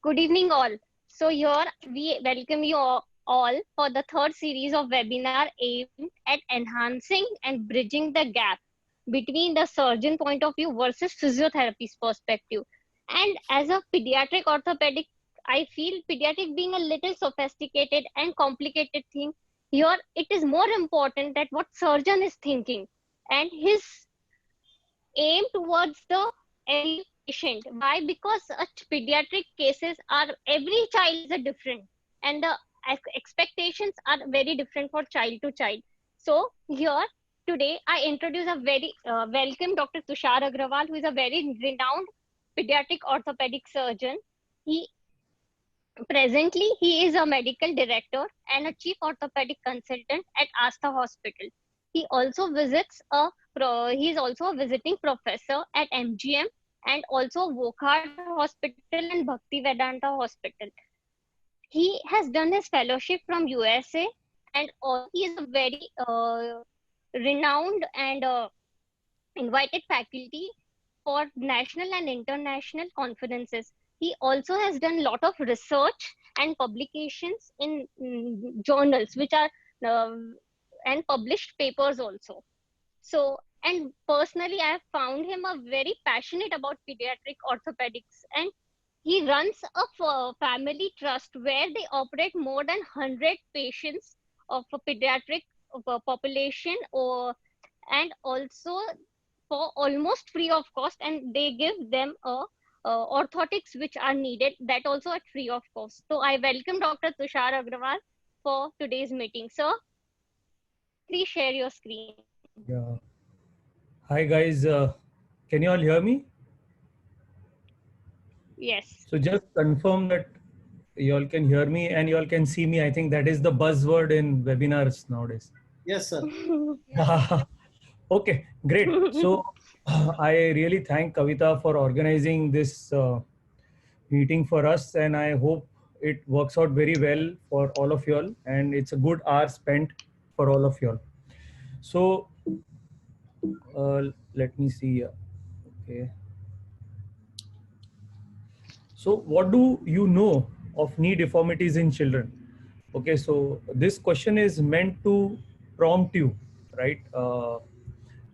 Good evening, all. So, here we welcome you all for the third series of webinar aimed at enhancing and bridging the gap between the surgeon point of view versus physiotherapy's perspective. And as a pediatric orthopedic, I feel pediatric being a little sophisticated and complicated thing. Here, it is more important that what surgeon is thinking and his aim towards the every patient. Why? Because such pediatric cases are every child is a different, and the expectations are very different for child to child. So here today I introduce a very welcome Dr. Tushar Agrawal, who is a very renowned pediatric orthopedic surgeon. He presently he is a medical director and a chief orthopedic consultant at Asta Hospital. He also visits a he is also a visiting professor at MGM and also Wokhard Hospital and Bhakti Vedanta Hospital. He has done his fellowship from USA, and he is a very renowned and invited faculty for national and international conferences. He also has done a lot of research and publications in journals, which are and published papers also. So, and personally, I have found him a very passionate about pediatric orthopedics, and he runs a family trust where they operate more than 100 patients of a pediatric population, or and also for almost free of cost, and they give them orthotics which are needed, that also at free of cost. So I welcome Dr. Tushar Agrawal for today's meeting. Sir, please share your screen. Yeah. Hi guys, can you all hear me? Yes. So just confirm that you all can hear me and you all can see me. I think that is the buzzword in webinars nowadays. Yes, sir. Okay, great. So I really thank Kavita for organizing this meeting for us, and I hope it works out very well for all of you all, and it's a good hour spent for all of you all. So let me see. Okay. So what do you know of knee deformities in children? Okay, so this question is meant to prompt you, right,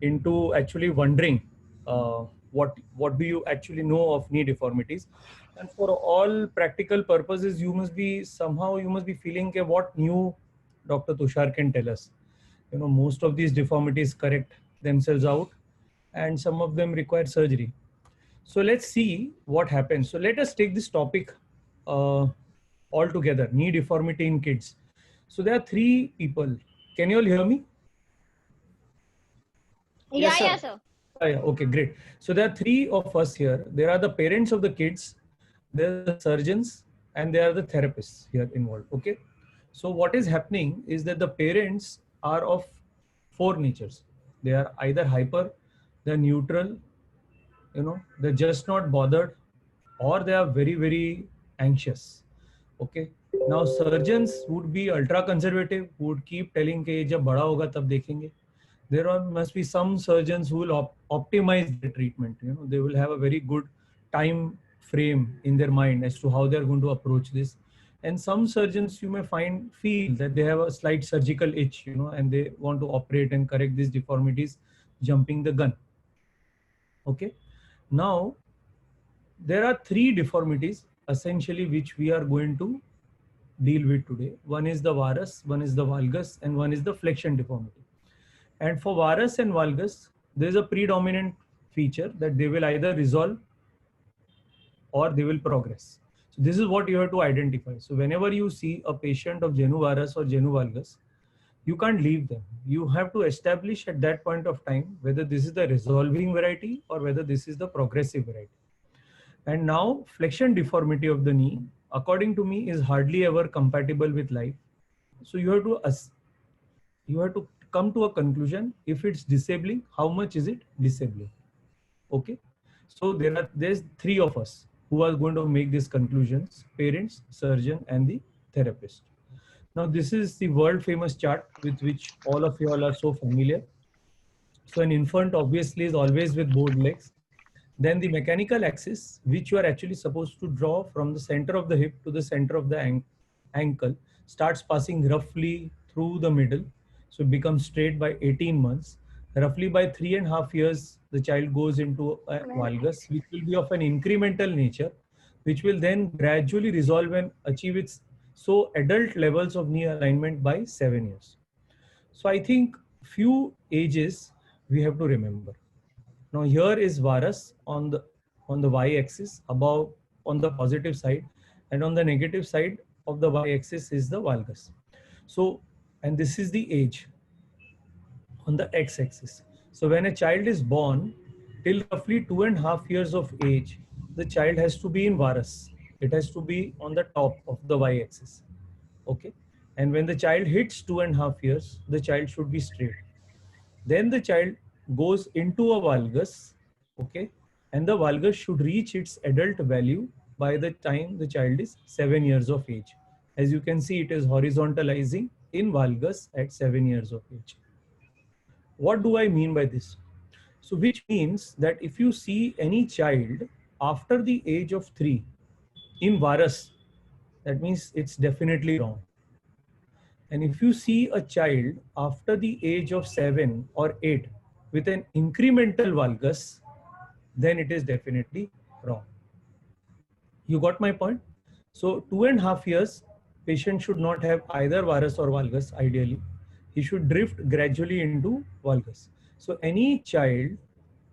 into actually wondering what do you actually know of knee deformities, and for all practical purposes, you must be feeling okay, what new Dr. Tushar can tell us. You know, most of these deformities correct themselves out, and some of them require surgery. So let's see what happens. So let us take this topic all together, knee deformity in kids. So there are three people. Can you all hear me? Yeah, Yes, sir. yeah, sir. Yeah, okay, great. So there are three of us here. There are the parents of the kids, there are the surgeons, and there are the therapists here involved. Okay. So what is happening is that the parents are of four natures. They are either hyper, they're neutral, you know, they're just not bothered, or they are very, very anxious. Okay. Now surgeons would be ultra conservative, would keep telling कि जब बड़ा होगा तब देखेंगे. There are must be some surgeons who will optimize the treatment. You know, they will have a very good time frame in their mind as to how they are going to approach this. And some surgeons you may feel that they have a slight surgical itch, you know, and they want to operate and correct these deformities, jumping the gun. Okay. Now there are three deformities essentially which we are going to deal with today. One is the varus, one is the valgus, and one is the flexion deformity. And for varus and valgus, there is a predominant feature that they will either resolve or they will progress. So this is what you have to identify. So whenever you see a patient of genu varus or genu valgus, you can't leave them. You have to establish at that point of time whether this is the resolving variety or whether this is the progressive variety. And now flexion deformity of the knee, according to me, is hardly ever compatible with life. So you have to come to a conclusion. If it's disabling, how much is it disabling? Okay. So there's three of us who are going to make these conclusions: parents, surgeon, and the therapist. Now this is the world famous chart with which all of you all are so familiar. So an infant obviously is always with both legs. Then the mechanical axis, which you are actually supposed to draw from the center of the hip to the center of the ankle, starts passing roughly through the middle. So it becomes straight by 18 months. Roughly by 3.5 years, the child goes into a valgus, which will be of an incremental nature, which will then gradually resolve and achieve its adult levels of knee alignment by 7 years. So I think few ages we have to remember. Now here is varus on the y-axis above on the positive side, and on the negative side of the y-axis is the valgus. So, and this is the age on the x-axis. So when a child is born, till roughly 2.5 years of age, the child has to be in varus. It has to be on the top of the y-axis. Okay. And when the child hits 2.5 years, the child should be straight. Then the child goes into a valgus, okay, and the valgus should reach its adult value by the time the child is 7 years of age. As you can see, it is horizontalizing in valgus at 7 years of age. What do I mean by this? So, which means that if you see any child after the age of 3 in varus, that means it's definitely wrong. And if you see a child after the age of 7 or 8 with an incremental valgus, then it is definitely wrong. You got my point? So 2.5 years, patient should not have either varus or valgus ideally. He should drift gradually into valgus. So any child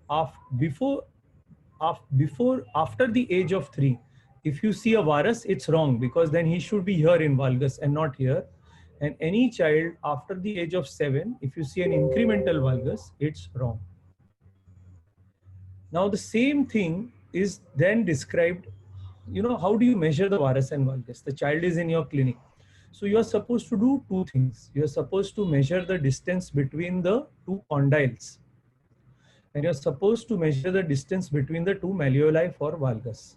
after the age of 3, if you see a varus, it's wrong, because then he should be here in valgus and not here. And any child after the age of 7, if you see an incremental valgus, it's wrong. Now the same thing is then described, how do you measure the varus and valgus? The child is in your clinic. So you are supposed to do two things. You are supposed to measure the distance between the two condyles. And you're supposed to measure the distance between the two malleoli for valgus.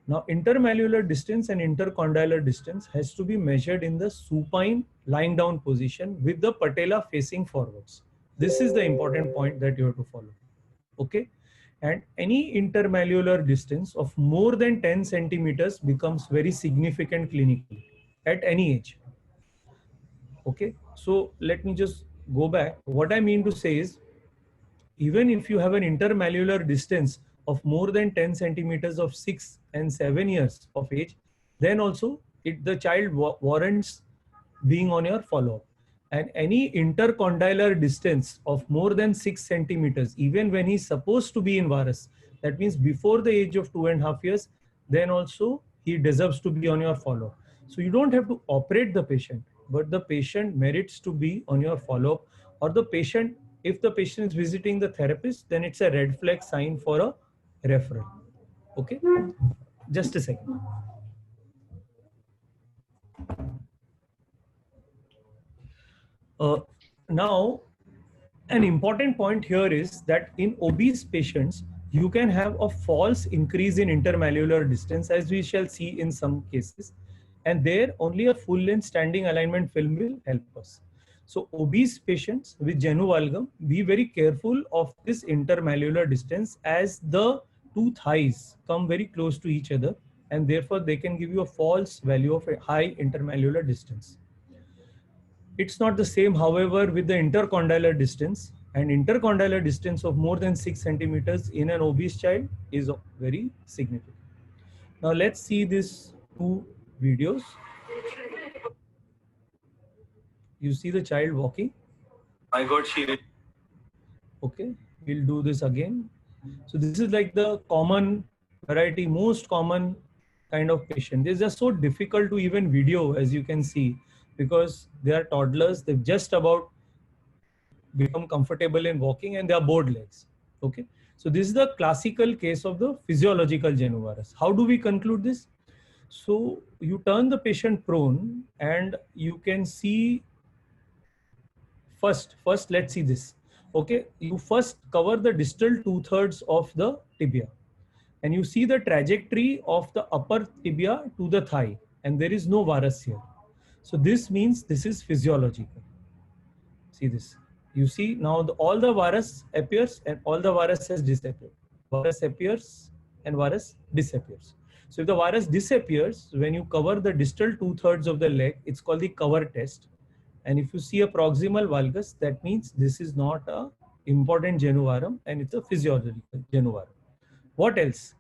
Now, intermalleolar distance and intercondylar distance has to be measured in the supine lying down position with the patella facing forwards. This is the important point that you have to follow. Okay. And any intermalleolar distance of more than 10 centimeters becomes very significant clinically at any age. Okay. So let me just go back. What I mean to say is, even if you have an intermalleolar distance of more than 10 centimeters of 6 and 7 years of age, then also the child warrants being on your follow-up. And any intercondylar distance of more than 6 centimeters, even when he's supposed to be in varus, that means before the age of 2.5 years, then also he deserves to be on your follow-up. So you don't have to operate the patient, but the patient merits to be on your follow-up, or the patient, if the patient is visiting the therapist, then it's a red flag sign for a referral. Okay, just a second. Now, an important point here is that in obese patients, you can have a false increase in intermalleolar distance, as we shall see in some cases. And there, only a full-length standing alignment film will help us. So obese patients with genu valgum, be very careful of this intermalleolar distance, as the two thighs come very close to each other, and therefore they can give you a false value of a high intermalleolar distance. It's not the same, however, with the intercondylar distance. And intercondylar distance of more than 6 centimeters in an obese child is very significant. Now let's see these two videos. You see the child walking. My God, she is. Okay, we'll do this again. So this is like the common variety, most common kind of patient. They're just so difficult to even video, as you can see, because they are toddlers. They've just about become comfortable in walking and they are bored legs. Okay. So this is the classical case of the physiological genu varus. How do we conclude this? So you turn the patient prone and you can see first let's see this. Okay. You first cover the distal 2/3 of the tibia and you see the trajectory of the upper tibia to the thigh, and there is no varus here. So this means this is physiological. See this. You see now all the varus appears and all the varus has disappeared. Varus appears and varus disappears. So if the varus disappears, when you cover the distal 2/3 of the leg, it's called the cover test. And if you see a proximal valgus, that means this is not a important genu-varum and it's a physiological genu-varum. What else?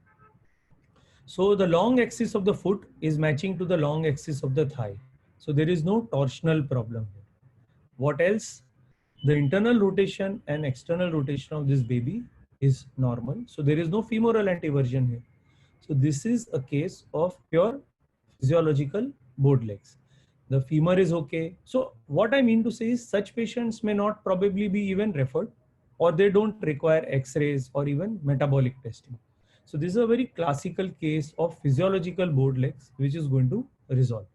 So the long axis of the foot is matching to the long axis of the thigh. So there is no torsional problem here. What else? The internal rotation and external rotation of this baby is normal. So there is no femoral anteversion here. So this is a case of pure physiological board legs. The femur is okay. So what I mean to say is such patients may not probably be even referred, or they don't require x-rays or even metabolic testing. So this is a very classical case of physiological board legs which is going to resolve.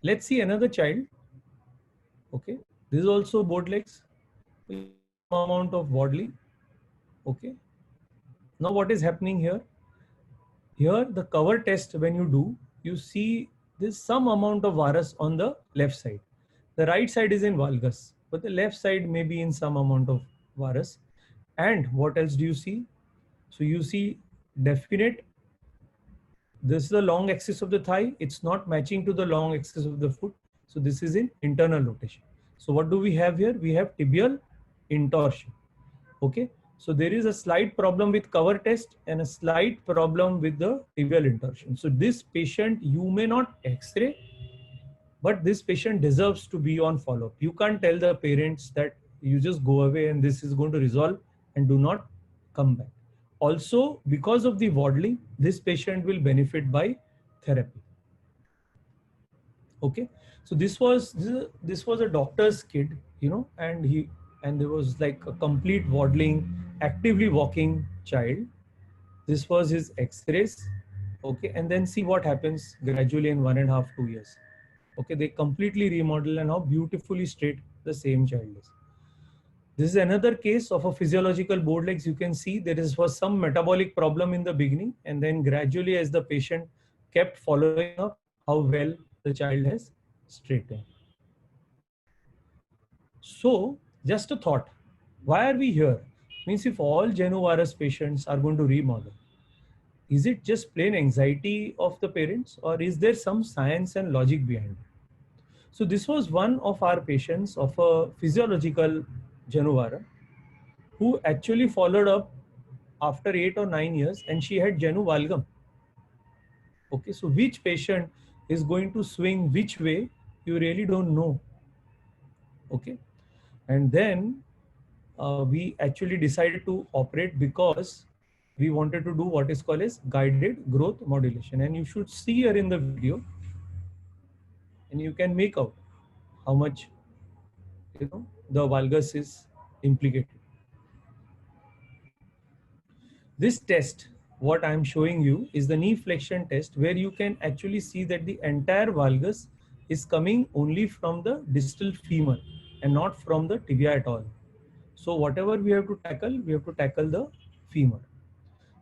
Let's see another child. Okay, this is also board legs, amount of waddling. Okay, now what is happening here? Here the cover test, when you do, you see there's some amount of varus on the left side. The right side is in valgus, but the left side may be in some amount of varus. And what else do you see? So you see definite, this is the long axis of the thigh. It's not matching to the long axis of the foot. So this is in internal rotation. So what do we have here? We have tibial intorsion. Okay. So there is a slight problem with cover test and a slight problem with the tibial intorsion. So this patient, you may not x-ray, but this patient deserves to be on follow-up. You can't tell the parents that you just go away and this is going to resolve and do not come back. Also, because of the waddling, this patient will benefit by therapy. Okay, so this was a doctor's kid, you know, and there was like a complete waddling, actively walking child. This was his X-rays. Okay, and then see what happens gradually in 1.5 to 2 years. Okay, they completely remodel and how beautifully straight the same child is. This is another case of a physiological board legs. You can see there was some metabolic problem in the beginning, and then gradually as the patient kept following up, how well the child has straightened. So just a thought, why are we here? Means if all genu-varus patients are going to remodel, is it just plain anxiety of the parents, or is there some science and logic behind it? So this was one of our patients of a physiological genu-vara who actually followed up after 8 or 9 years, and she had genu valgum. Okay, so which patient is going to swing which way, you really don't know. Okay, and then we actually decided to operate because we wanted to do what is called as guided growth modulation. And you should see here in the video, and you can make out how much, you know, the valgus is implicated. This test, what I'm showing you, is the knee flexion test, where you can actually see that the entire valgus is coming only from the distal femur and not from the tibia at all. So whatever we have to tackle the femur.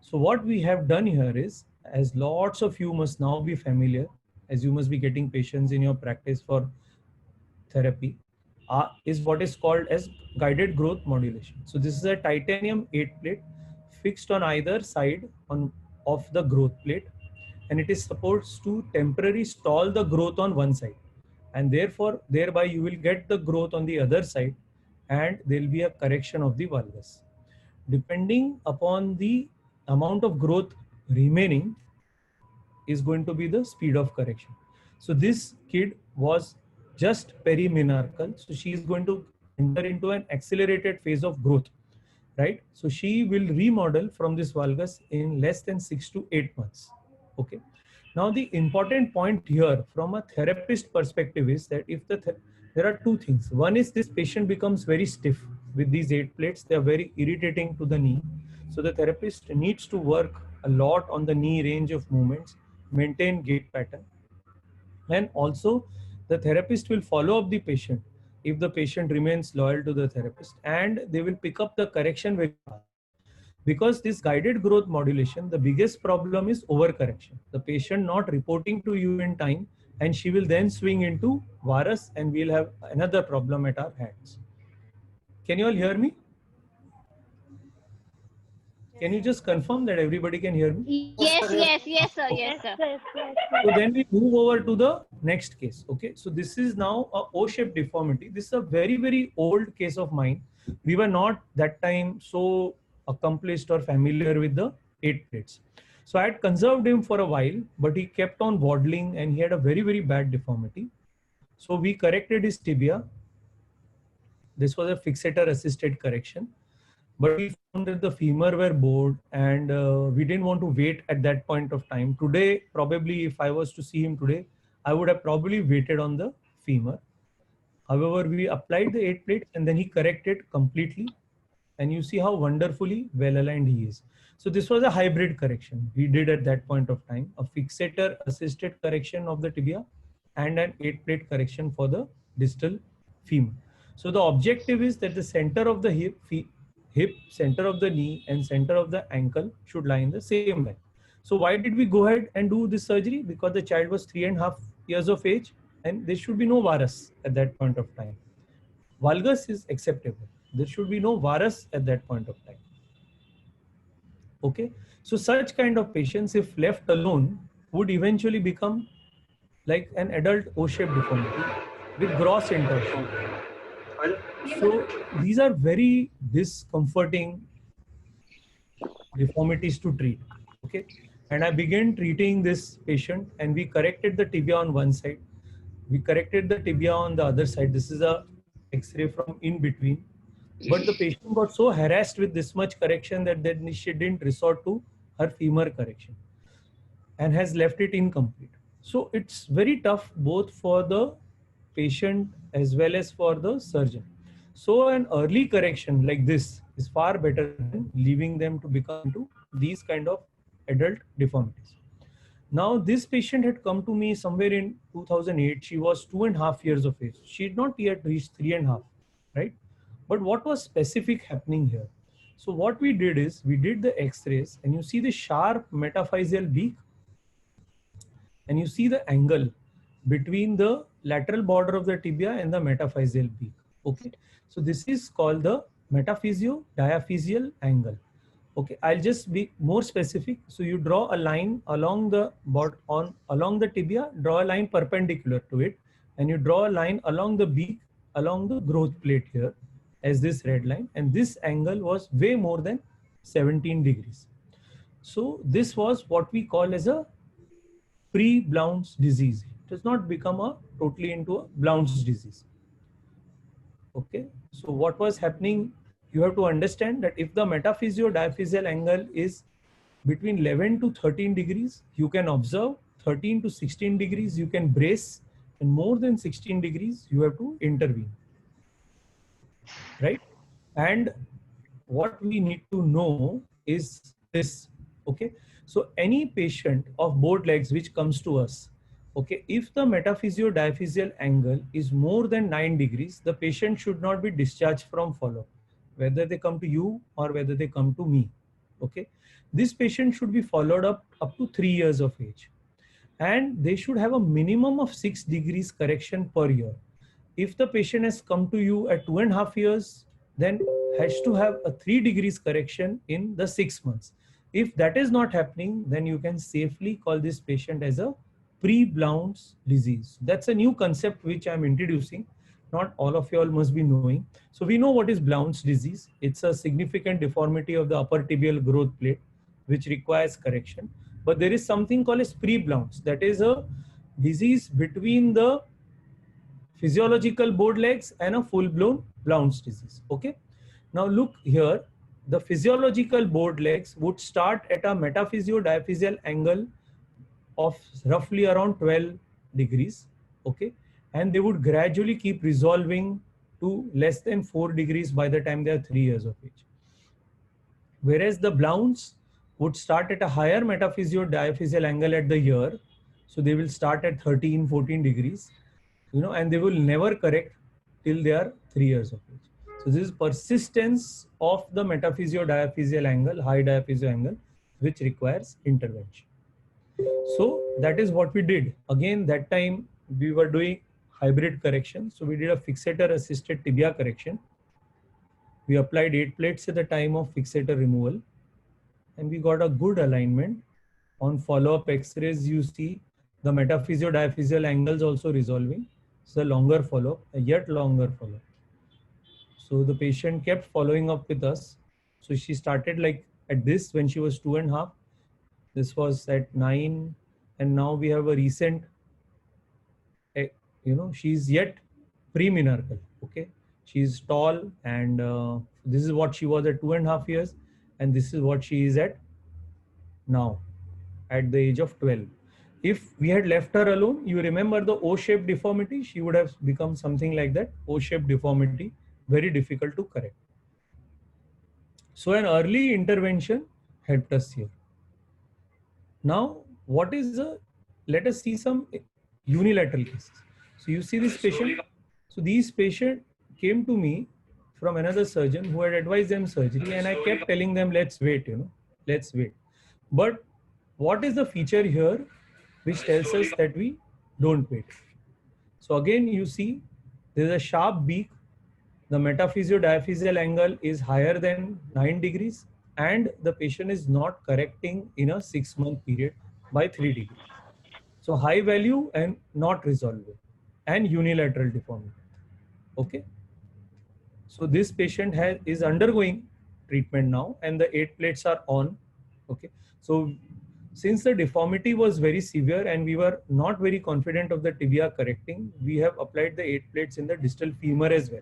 So what we have done here is, as lots of you must now be familiar, as you must be getting patients in your practice for therapy, is what is called as guided growth modulation. So this is a titanium 8 plate fixed on either side of the growth plate, and it is supposed to temporarily stall the growth on one side, and therefore thereby you will get the growth on the other side, and there will be a correction of the valgus. Depending upon the amount of growth remaining is going to be the speed of correction. So this kid was just perimenarchal, so she is going to enter into an accelerated phase of growth, right? So she will remodel from this valgus in less than 6 to 8 months. Okay. Now the important point here from a therapist perspective is that if there are two things. One is this patient becomes very stiff with these 8 plates. They are very irritating to the knee. So the therapist needs to work a lot on the knee range of movements, maintain gait pattern. And also the therapist will follow up the patient if the patient remains loyal to the therapist, and they will pick up the correction very fast. Because this guided growth modulation, the biggest problem is overcorrection. The patient not reporting to you in time, and she will then swing into varus, and we'll have another problem at our hands. Can you all hear me? Can you just confirm that everybody can hear me? Yes, yes, yes, sir. Yes, sir. So then we move over to the next case. Okay, so this is now a O-shaped deformity. This is a very, very old case of mine. We were not that time so accomplished or familiar with the 8 plates. So I had conserved him for a while, but he kept on waddling and he had a very, very bad deformity. So we corrected his tibia. This was a fixator assisted correction, but we found that the femur were bored and we didn't want to wait at that point of time. Today, probably if I was to see him today, I would have probably waited on the femur. However, we applied the 8 plates and then he corrected completely. And you see how wonderfully well aligned he is. So this was a hybrid correction we did at that point of time, a fixator assisted correction of the tibia and an 8-plate correction for the distal femur. So the objective is that the center of the hip, center of the knee and center of the ankle should lie in the same line. So why did we go ahead and do this surgery? Because the child was 3.5 years of age and there should be no varus at that point of time. Valgus is acceptable. There should be no varus at that point of time. Okay. So such kind of patients, if left alone, would eventually become like an adult O-shaped deformity with gross intorsion. So these are very discomforting deformities to treat. Okay. And I began treating this patient and we corrected the tibia on one side. We corrected the tibia on the other side. This is a X-ray from in between. But the patient got so harassed with this much correction that then she didn't resort to her femur correction and has left it incomplete. So it's very tough both for the patient as well as for the surgeon. So an early correction like this is far better than leaving them to become into these kind of adult deformities. Now this patient had come to me somewhere in 2008. She was 2.5 years of age. She had not yet reached 3.5, right? But what was specific happening here? So what we did is we did the X-rays and you see the sharp metaphyseal beak and you see the angle between the lateral border of the tibia and the metaphyseal beak. Okay. So this is called the metaphysio-diaphyseal angle. Okay, I'll just be more specific. So you draw a line along the along the tibia, draw a line perpendicular to it, and you draw a line along the beak, along the growth plate here, as this red line, and this angle was way more than 17 degrees. So this was what we call as a pre-Blount's disease. It does not become a totally into a Blount's disease. Okay, so what was happening? You have to understand that if the metaphysio-diaphyseal angle is between 11 to 13 degrees, you can observe. 13 to 16 degrees, you can brace, and more than 16 degrees, you have to intervene. Right? And what we need to know is this. Okay, so any patient of both legs which comes to us, okay, if the metaphysio-diaphyseal angle is more than 9 degrees, the patient should not be discharged from follow-up, whether they come to you or whether they come to me. Okay, this patient should be followed up to 3 years of age, and they should have a minimum of 6 degrees correction per year. If the patient has come to you at 2.5 years, then has to have a 3 degrees correction in the 6 months. If that is not happening, then you can safely call this patient as a pre-Blount's disease. That's a new concept which I'm introducing. Not all of you all must be knowing. So we know what is Blount's disease. It's a significant deformity of the upper tibial growth plate, which requires correction. But there is something called as pre-Blount's. That is a disease between the physiological board legs and a full-blown Blount's disease. Okay. Now look here. The physiological board legs would start at a metaphysio-diaphyseal angle of roughly around 12 degrees. Okay. And they would gradually keep resolving to less than 4 degrees by the time they are 3 years of age. Whereas the Blount's would start at a higher metaphysio-diaphyseal angle at the year. So they will start at 13, 14 degrees, and they will never correct till they are 3 years of age. So this is persistence of the metaphysio-diaphyseal angle, high diaphyseal angle, which requires intervention. So that is what we did. Again, that time we were doing hybrid correction. So we did a fixator assisted tibia correction. We applied 8 plates at the time of fixator removal. and we got a good alignment. On follow-up X-rays, you see the metaphysio-diaphyseal angles also resolving. It's a longer follow-up, a yet longer follow-up. So the patient kept following up with us. So she started like at this when she was 2.5. This was at 9, and now we have a recent, she's yet premenarchal. Okay, she's tall, and this is what she was at 2.5 years, and this is what she is at now, at the age of 12. If we had left her alone, you remember the O-shaped deformity, she would have become something like that. O-shaped deformity, very difficult to correct. So an early intervention helped us here. Now, let us see some unilateral cases. So you see this patient. So these patient came to me from another surgeon who had advised them surgery, and I kept telling them, let's wait, let's wait. But what is the feature here which tells us that we don't wait? So again, you see there's a sharp beak. The metaphysio-diaphyseal angle is higher than 9 degrees, and the patient is not correcting in a 6-month period by 3 degrees. So high value and not resolving, and unilateral deformity. Okay. So this patient is undergoing treatment now, and the 8 plates are on. Okay. So since the deformity was very severe and we were not very confident of the tibia correcting, we have applied the 8 plates in the distal femur as well,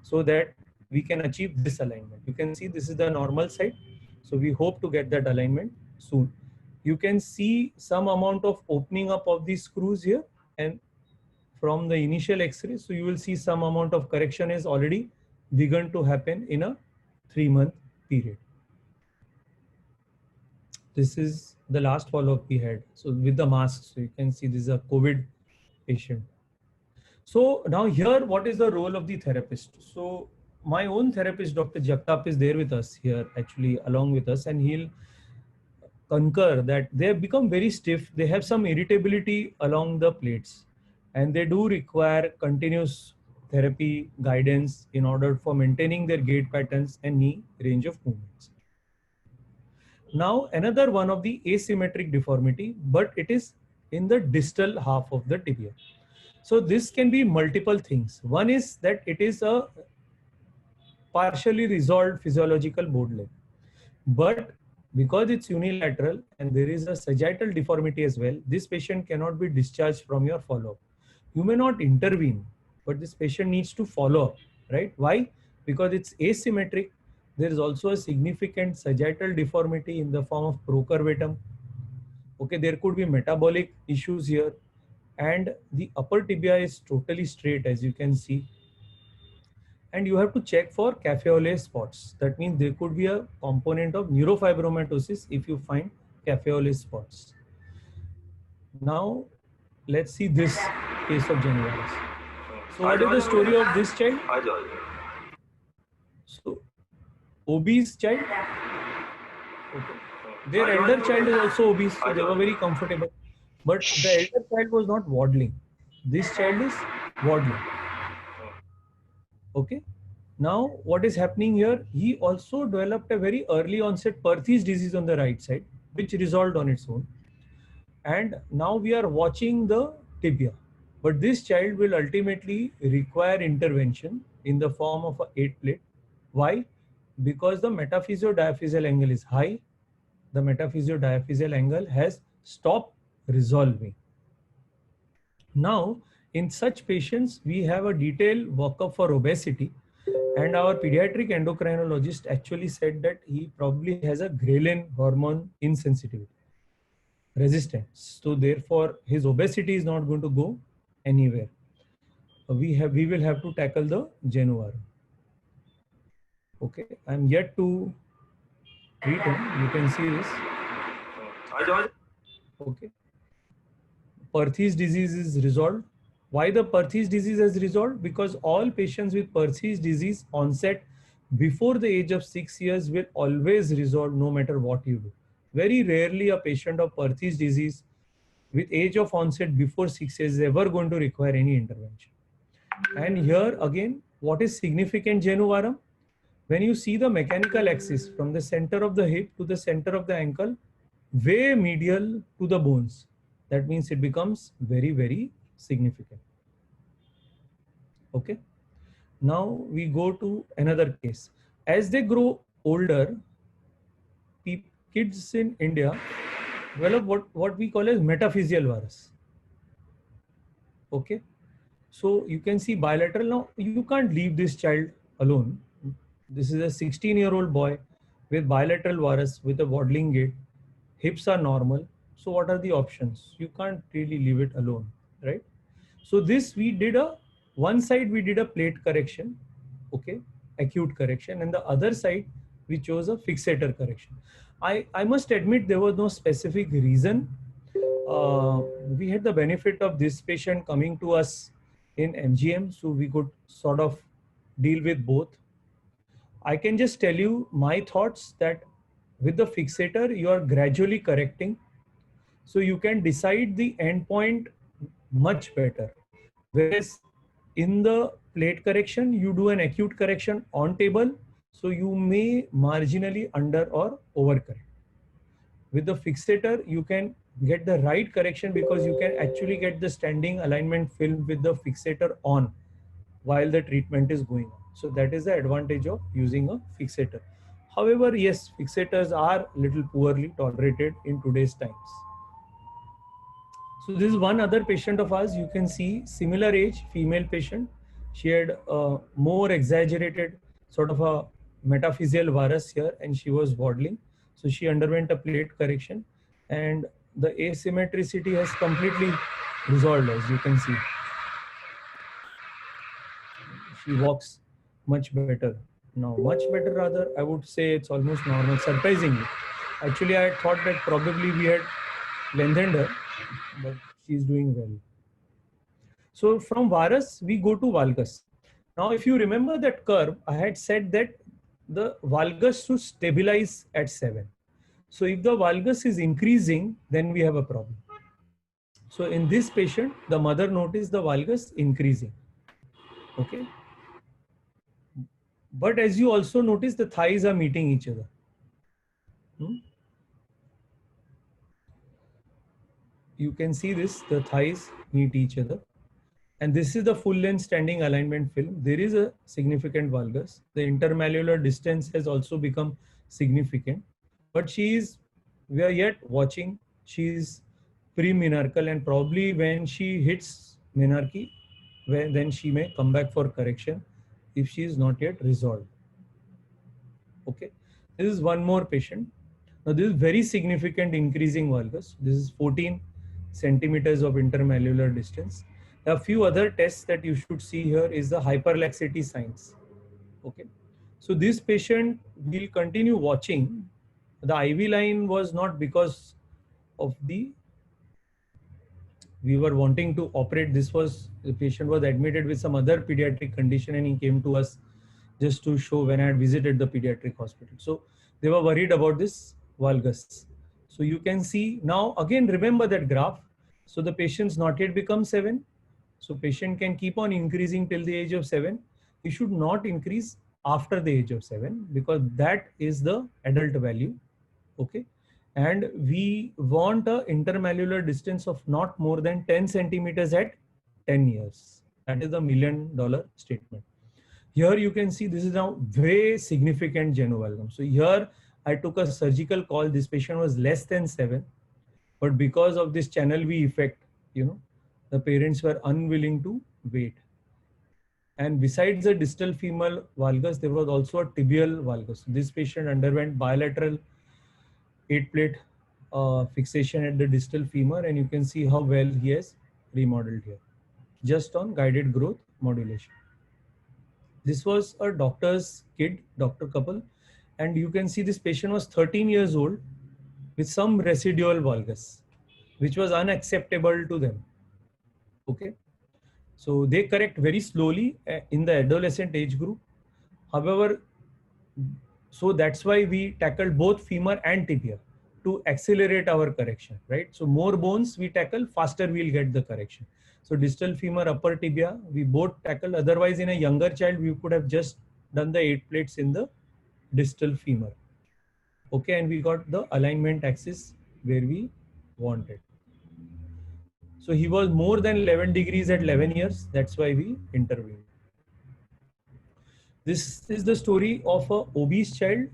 so that we can achieve this alignment. You can see this is the normal side. So we hope to get that alignment soon. You can see some amount of opening up of these screws here, and from the initial X-ray, so you will see some amount of correction is already begun to happen in a 3-month period. This is the last follow-up we had. So with the masks, so you can see this is a COVID patient. So now here, what is the role of the therapist? So my own therapist, Dr. Jagtap, is there with us here, actually along with us, and he'll concur that they have become very stiff. They have some irritability along the plates, and they do require continuous therapy guidance in order for maintaining their gait patterns and knee range of movements. Now, another one of the asymmetric deformity, but it is in the distal half of the tibia. So this can be multiple things. One is that it is a partially resolved physiological board leg, but because it's unilateral and there is a sagittal deformity as well, this patient cannot be discharged from your follow-up. You may not intervene, but this patient needs to follow up, right? Why? Because it's asymmetric. There is also a significant sagittal deformity in the form of procurvatum. Okay, there could be metabolic issues here, and the upper tibia is totally straight, as you can see. And you have to check for café au lait spots. That means there could be a component of neurofibromatosis if you find café au lait spots. Now, let's see this case of Januaris. So what is the story of this child? So, obese child. Okay. Their elder child is also obese, so they were very comfortable. But the elder child was not waddling. This child is waddling. Okay. Now, what is happening here? He also developed a very early onset Perthes disease on the right side, which resolved on its own. And now we are watching the tibia. But this child will ultimately require intervention in the form of an 8 plate. Why? Because the metaphysio-diaphyseal angle is high. The metaphysio-diaphyseal angle has stopped resolving. Now, in such patients, we have a detailed workup for obesity, and our pediatric endocrinologist actually said that he probably has a ghrelin hormone insensitivity, resistance. So therefore, his obesity is not going to go anywhere. We will have to tackle the January. Okay, I'm yet to treat him. You can see this. Okay. Perthes disease is resolved. Why the Perthes disease is resolved? Because all patients with Perthes disease onset before the age of 6 years will always resolve no matter what you do. Very rarely a patient of Perthes disease with age of onset before 6 years is ever going to require any intervention. And here again, what is significant Jenu Varam? when you see the mechanical axis from the center of the hip to the center of the ankle, way medial to the bones, that means it becomes very, very significant. Okay. Now we go to another case. As they grow older, kids in India develop what we call as metaphyseal varus. Okay. So you can see bilateral. Now you can't leave this child alone. This is a 16-year-old boy with bilateral varus with a waddling gait. Hips are normal. So what are the options? You can't really leave it alone, right? So this we did one side we did a plate correction, okay, acute correction, and the other side we chose a fixator correction. I must admit there was no specific reason. We had the benefit of this patient coming to us in MGM, so we could sort of deal with both. I can just tell you my thoughts that with the fixator, you are gradually correcting. So you can decide the endpoint much better. Whereas in the plate correction, you do an acute correction on table. So you may marginally under or overcorrect. With the fixator, you can get the right correction because you can actually get the standing alignment film with the fixator on while the treatment is going on. So that is the advantage of using a fixator. However, yes, fixators are little poorly tolerated in today's times. So this is one other patient of ours. You can see similar age, female patient. She had a more exaggerated sort of a metaphyseal varus here and she was waddling. So she underwent a plate correction and the asymmetricity has completely resolved, as you can see. She walks much better now, much better rather. I would say it's almost normal, surprisingly. Actually, I thought that probably we had lengthened her, but she's doing well. So from varus, we go to valgus. Now, if you remember that curve, I had said that the valgus should stabilize at 7. So if the valgus is increasing, then we have a problem. So in this patient, the mother noticed the valgus increasing. Okay. But as you also notice, the thighs are meeting each other. You can see this, the thighs meet each other. And this is the full length standing alignment film. There is a significant valgus. The intermalleolar distance has also become significant. But we are yet watching. She is pre-menarchal and probably when she hits menarche, then she may come back for correction if she is not yet resolved. Okay. This is one more patient. Now this is very significant increasing valgus. This is 14 centimeters of intermalleolar distance. A few other tests that you should see here is the hyperlaxity signs. Okay. So this patient will continue watching. The IV line was not because of we were wanting to operate. The patient was admitted with some other pediatric condition and he came to us just to show when I had visited the pediatric hospital. So they were worried about this valgus. So you can see now, again, remember that graph. So the patient's not yet become 7. So patient can keep on increasing till the age of 7. He should not increase after the age of 7 because that is the adult value. Okay. And we want an intermalleolar distance of not more than 10 centimeters at 10 years. That is the $1 million statement. Here you can see this is now very significant genovalgum. So here I took a surgical call. This patient was less than 7, but because of this channel V effect, the parents were unwilling to wait. And besides the distal femoral valgus, there was also a tibial valgus. This patient underwent bilateral 8-plate fixation at the distal femur, and you can see how well he has remodeled here, just on guided growth modulation. This was a doctor's kid, doctor couple, and you can see this patient was 13 years old with some residual valgus, which was unacceptable to them. Okay. So they correct very slowly in the adolescent age group. However, so that's why we tackled both femur and tibia to accelerate our correction, right? So more bones we tackle, faster we'll get the correction. So distal femur, upper tibia, we both tackle. Otherwise, in a younger child, we could have just done the 8 plates in the distal femur. Okay, and we got the alignment axis where we wanted. So he was more than 11 degrees at 11 years. That's why we intervened. This is the story of a obese child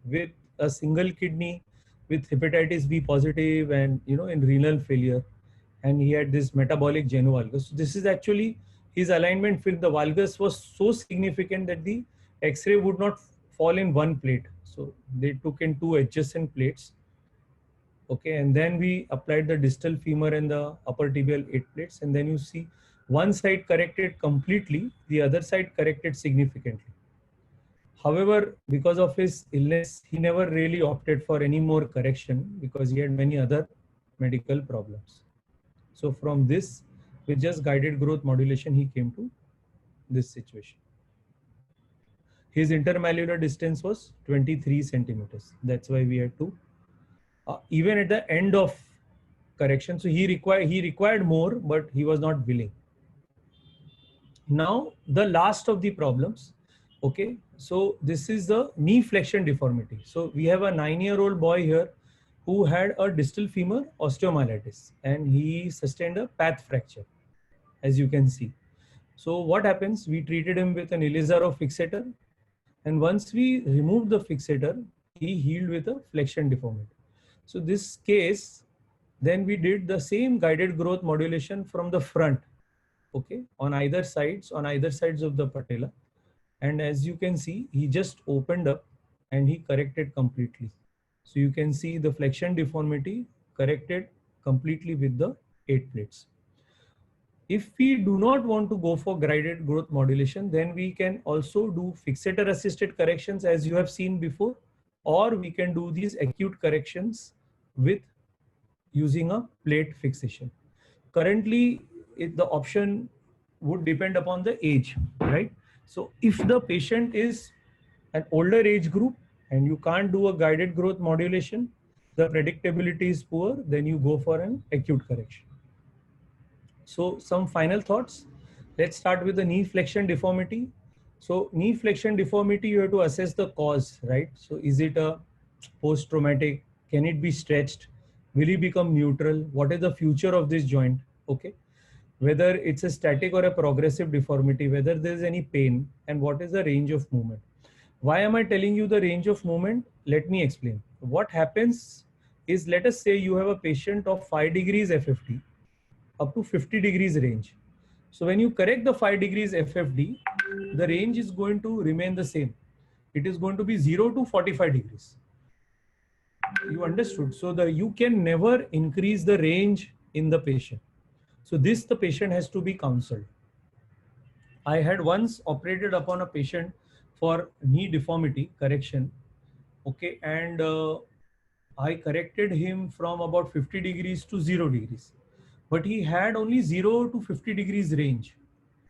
with a single kidney, with hepatitis B positive, and in renal failure, and he had this metabolic genu valgus. So this is actually his alignment film. The valgus was so significant that the X-ray would not fall in one plate. So they took in two adjacent plates. Okay, and then we applied the distal femur and the upper tibial 8 plates, and then you see one side corrected completely, the other side corrected significantly. However, because of his illness, he never really opted for any more correction because he had many other medical problems. So from this, with just guided growth modulation, he came to this situation. His intermalleolar distance was 23 centimeters. That's why we had to, even at the end of correction, so he required more, but he was not willing. Now the last of the problems. Okay, so this is the knee flexion deformity. So we have a 9-year-old boy here who had a distal femur osteomyelitis, and he sustained a path fracture, as you can see. So what happens? We treated him with an Elizarov fixator, and once we removed the fixator, he healed with a flexion deformity. So this case, then we did the same guided growth modulation from the front, okay, on either sides of the patella. And as you can see, he just opened up and he corrected completely. So you can see the flexion deformity corrected completely with the 8 plates. If we do not want to go for guided growth modulation, then we can also do fixator assisted corrections as you have seen before, or we can do these acute corrections with using a plate fixation. Currently, the option would depend upon the age, right? So if the patient is an older age group and you can't do a guided growth modulation, the predictability is poor, then you go for an acute correction. So some final thoughts. Let's start with the knee flexion deformity. So knee flexion deformity, you have to assess the cause, right? So is it a post-traumatic? Can it be stretched? Will it become neutral? What is the future of this joint? Okay. Whether it's a static or a progressive deformity, whether there is any pain, and what is the range of movement. Why am I telling you the range of movement? Let me explain. What happens is, let us say you have a patient of 5 degrees FFD up to 50 degrees range. So when you correct the 5 degrees FFD, the range is going to remain the same. It is going to be 0 to 45 degrees. You understood? So you can never increase the range in the patient. So this, the patient has to be counseled. I had once operated upon a patient for knee deformity correction. Okay, and I corrected him from about 50 degrees to 0 degrees. But he had only 0 to 50 degrees range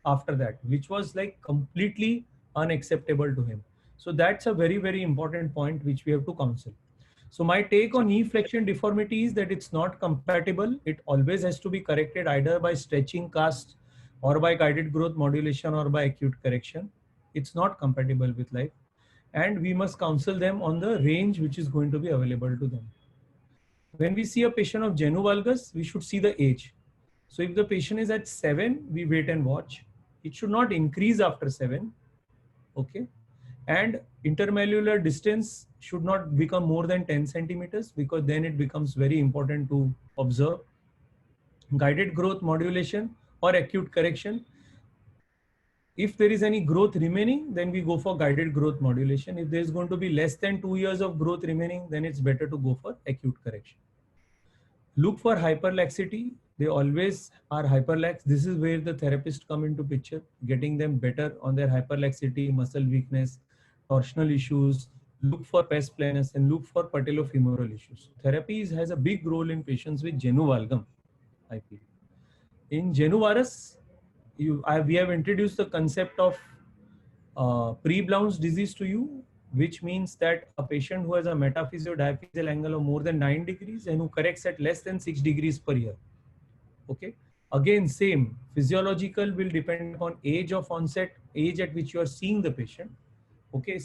after that, which was like completely unacceptable to him. So that's a very, very important point which we have to counsel. So my take on knee flexion deformity is that it's not compatible. It always has to be corrected either by stretching cast or by guided growth modulation or by acute correction. It's not compatible with life. And we must counsel them on the range which is going to be available to them. When we see a patient of genu valgus, we should see the age. So if the patient is at 7, we wait and watch. It should not increase after 7. Okay. And intermalleolar distance should not become more than 10 centimeters, because then it becomes very important to observe. Guided growth modulation or acute correction. If there is any growth remaining, then we go for guided growth modulation. If there is going to be less than 2 years of growth remaining, then it's better to go for acute correction. Look for hyperlaxity. They always are hyperlax. This is where the therapists come into picture, getting them better on their hyperlaxity, muscle weakness, torsional issues. Look for pes planus and look for patellofemoral issues. Therapy has a big role in patients with genu valgum, I feel. In genu varus, we have introduced the concept of pre-Blount's disease to you, which means that a patient who has a metaphysio-diaphyseal angle of more than 9 degrees and who corrects at less than 6 degrees per year. Okay. Again, same. Physiological will depend on age of onset, age at which you are seeing the patient. Okay,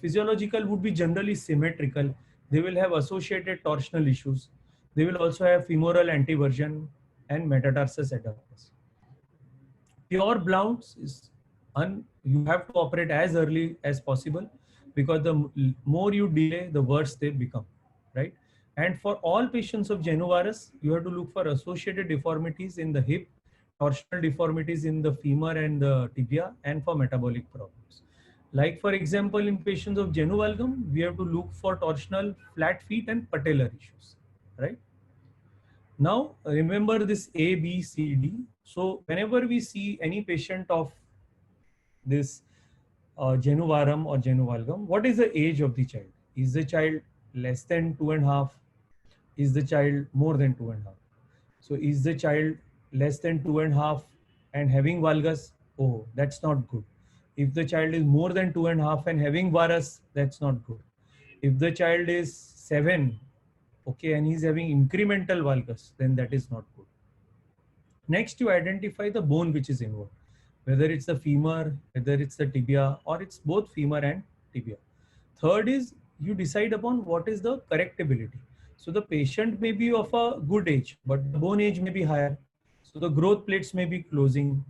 physiological would be generally symmetrical. They will have associated torsional issues. They will also have femoral anteversion and metatarsus adductus. Pure blounce is you have to operate as early as possible, because the more you delay, the worse they become, right? And for all patients of genu-varus, you have to look for associated deformities in the hip, torsional deformities in the femur and the tibia, and for metabolic problems. Like for example, in patients of genu valgum, we have to look for torsional flat feet and patellar issues, right? Now, remember this A, B, C, D. So whenever we see any patient of this genu varum or genu valgum, what is the age of the child? Is the child less than 2.5? Is the child more than 2.5? So is the child less than 2.5 and having valgus? Oh, that's not good. If the child is more than 2.5 and having varus, that's not good. If the child is 7, okay, and he's having incremental valgus, then that is not good. Next, you identify the bone which is involved, whether it's the femur, whether it's the tibia, or it's both femur and tibia. Third is you decide upon what is the correctability. So the patient may be of a good age, but the bone age may be higher. So the growth plates may be closing,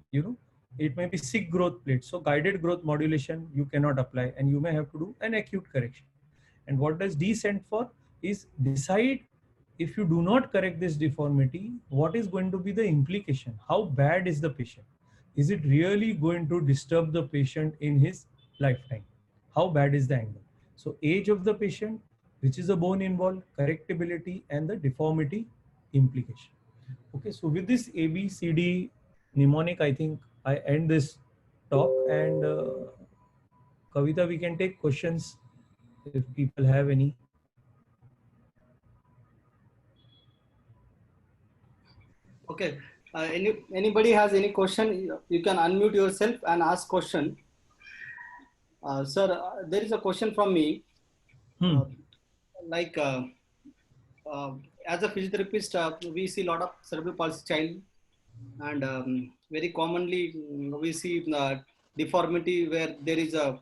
it may be sick growth plates. So guided growth modulation you cannot apply, and you may have to do an acute correction. And what does D stand for? Is decide, if you do not correct this deformity, what is going to be the implication? How bad is the patient? Is it really going to disturb the patient in his lifetime? How bad is the angle? So age of the patient, which is the bone involved, correctability, and the deformity implication. Okay, so with this ABCD mnemonic, I think I end this talk, and Kavita, we can take questions if people have any. Okay. Anybody has any question, you can unmute yourself and ask question. Sir, there is a question from me. As a physiotherapist, we see a lot of cerebral palsy child, and very commonly we see deformity where there is a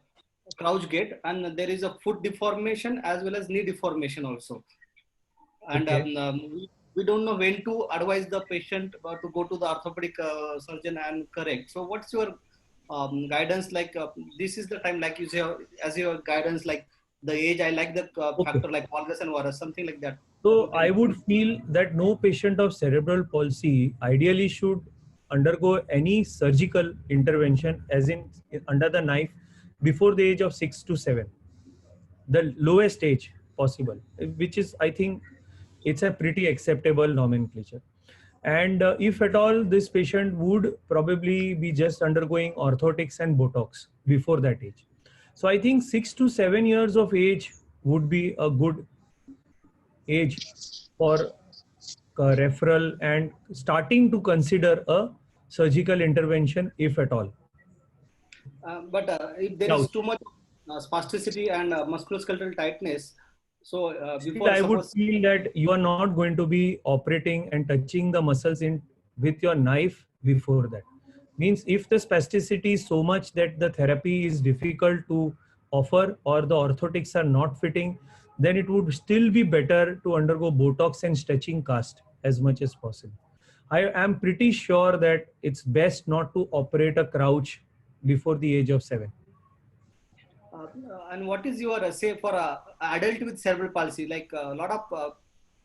crouch gait and there is a foot deformation as well as knee deformation also. And Okay. We don't know when to advise the patient to go to the orthopedic surgeon and correct. So what's your guidance? Like this is the time, like you say, as your guidance, like the age, I like the factor like valgus and varus, something like that. So I would feel that no patient of cerebral palsy ideally should undergo any surgical intervention, as in under the knife, before the age of 6 to 7, the lowest age possible, which is, I think, it's a pretty acceptable nomenclature. And if at all, this patient would probably be just undergoing orthotics and Botox before that age. So I think 6 to 7 years of age would be a good age for referral and starting to consider a surgical intervention, if at all. But if there is too much spasticity and musculoskeletal tightness, so before I would feel that you are not going to be operating and touching the muscles in with your knife before that. Means if the spasticity is so much that the therapy is difficult to offer or the orthotics are not fitting, then it would still be better to undergo Botox and stretching cast as much as possible. I am pretty sure that it's best not to operate a crouch before the age of 7. And what is your say for adult with cerebral palsy? Like a lot of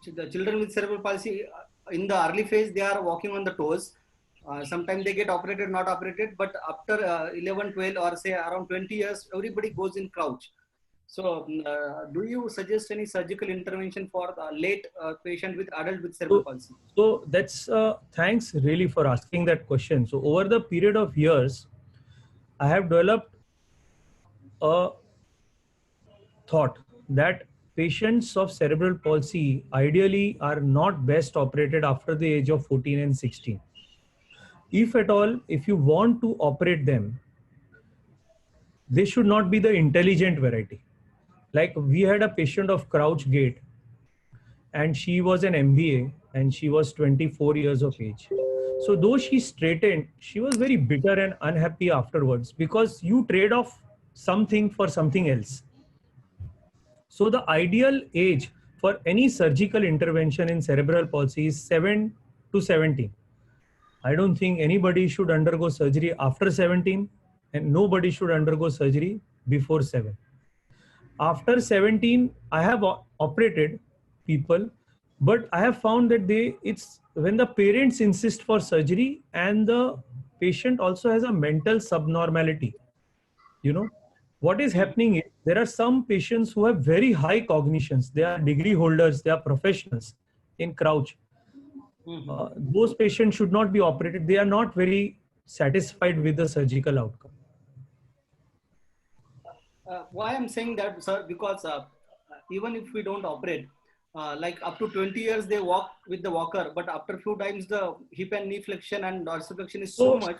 the children with cerebral palsy in the early phase, they are walking on the toes. Sometimes they get operated, not operated, but after 11, 12 or say around 20 years, everybody goes in crouch. So do you suggest any surgical intervention for the late patient with adult with cerebral palsy? So that's thanks really for asking that question. So over the period of years, I have developed a thought that patients of cerebral palsy ideally are not best operated after the age of 14 and 16. If at all, if you want to operate them, they should not be the intelligent variety. Like we had a patient of crouch gait, and she was an MBA and she was 24 years of age. So though she straightened, she was very bitter and unhappy afterwards, because you trade off something for something else. So the ideal age for any surgical intervention in cerebral palsy is 7 to 17. I don't think anybody should undergo surgery after 17, and nobody should undergo surgery before 7. After 17, I have operated people, but I have found that it's when the parents insist for surgery and the patient also has a mental subnormality. You know, what is happening is there are some patients who have very high cognitions. They are degree holders, they are professionals in Crouch. Those patients should not be operated. They are not very satisfied with the surgical outcome. Why I'm saying that, sir, because even if we don't operate, like up to 20 years they walk with the walker, but after few times the hip and knee flexion and dorsiflexion is so much.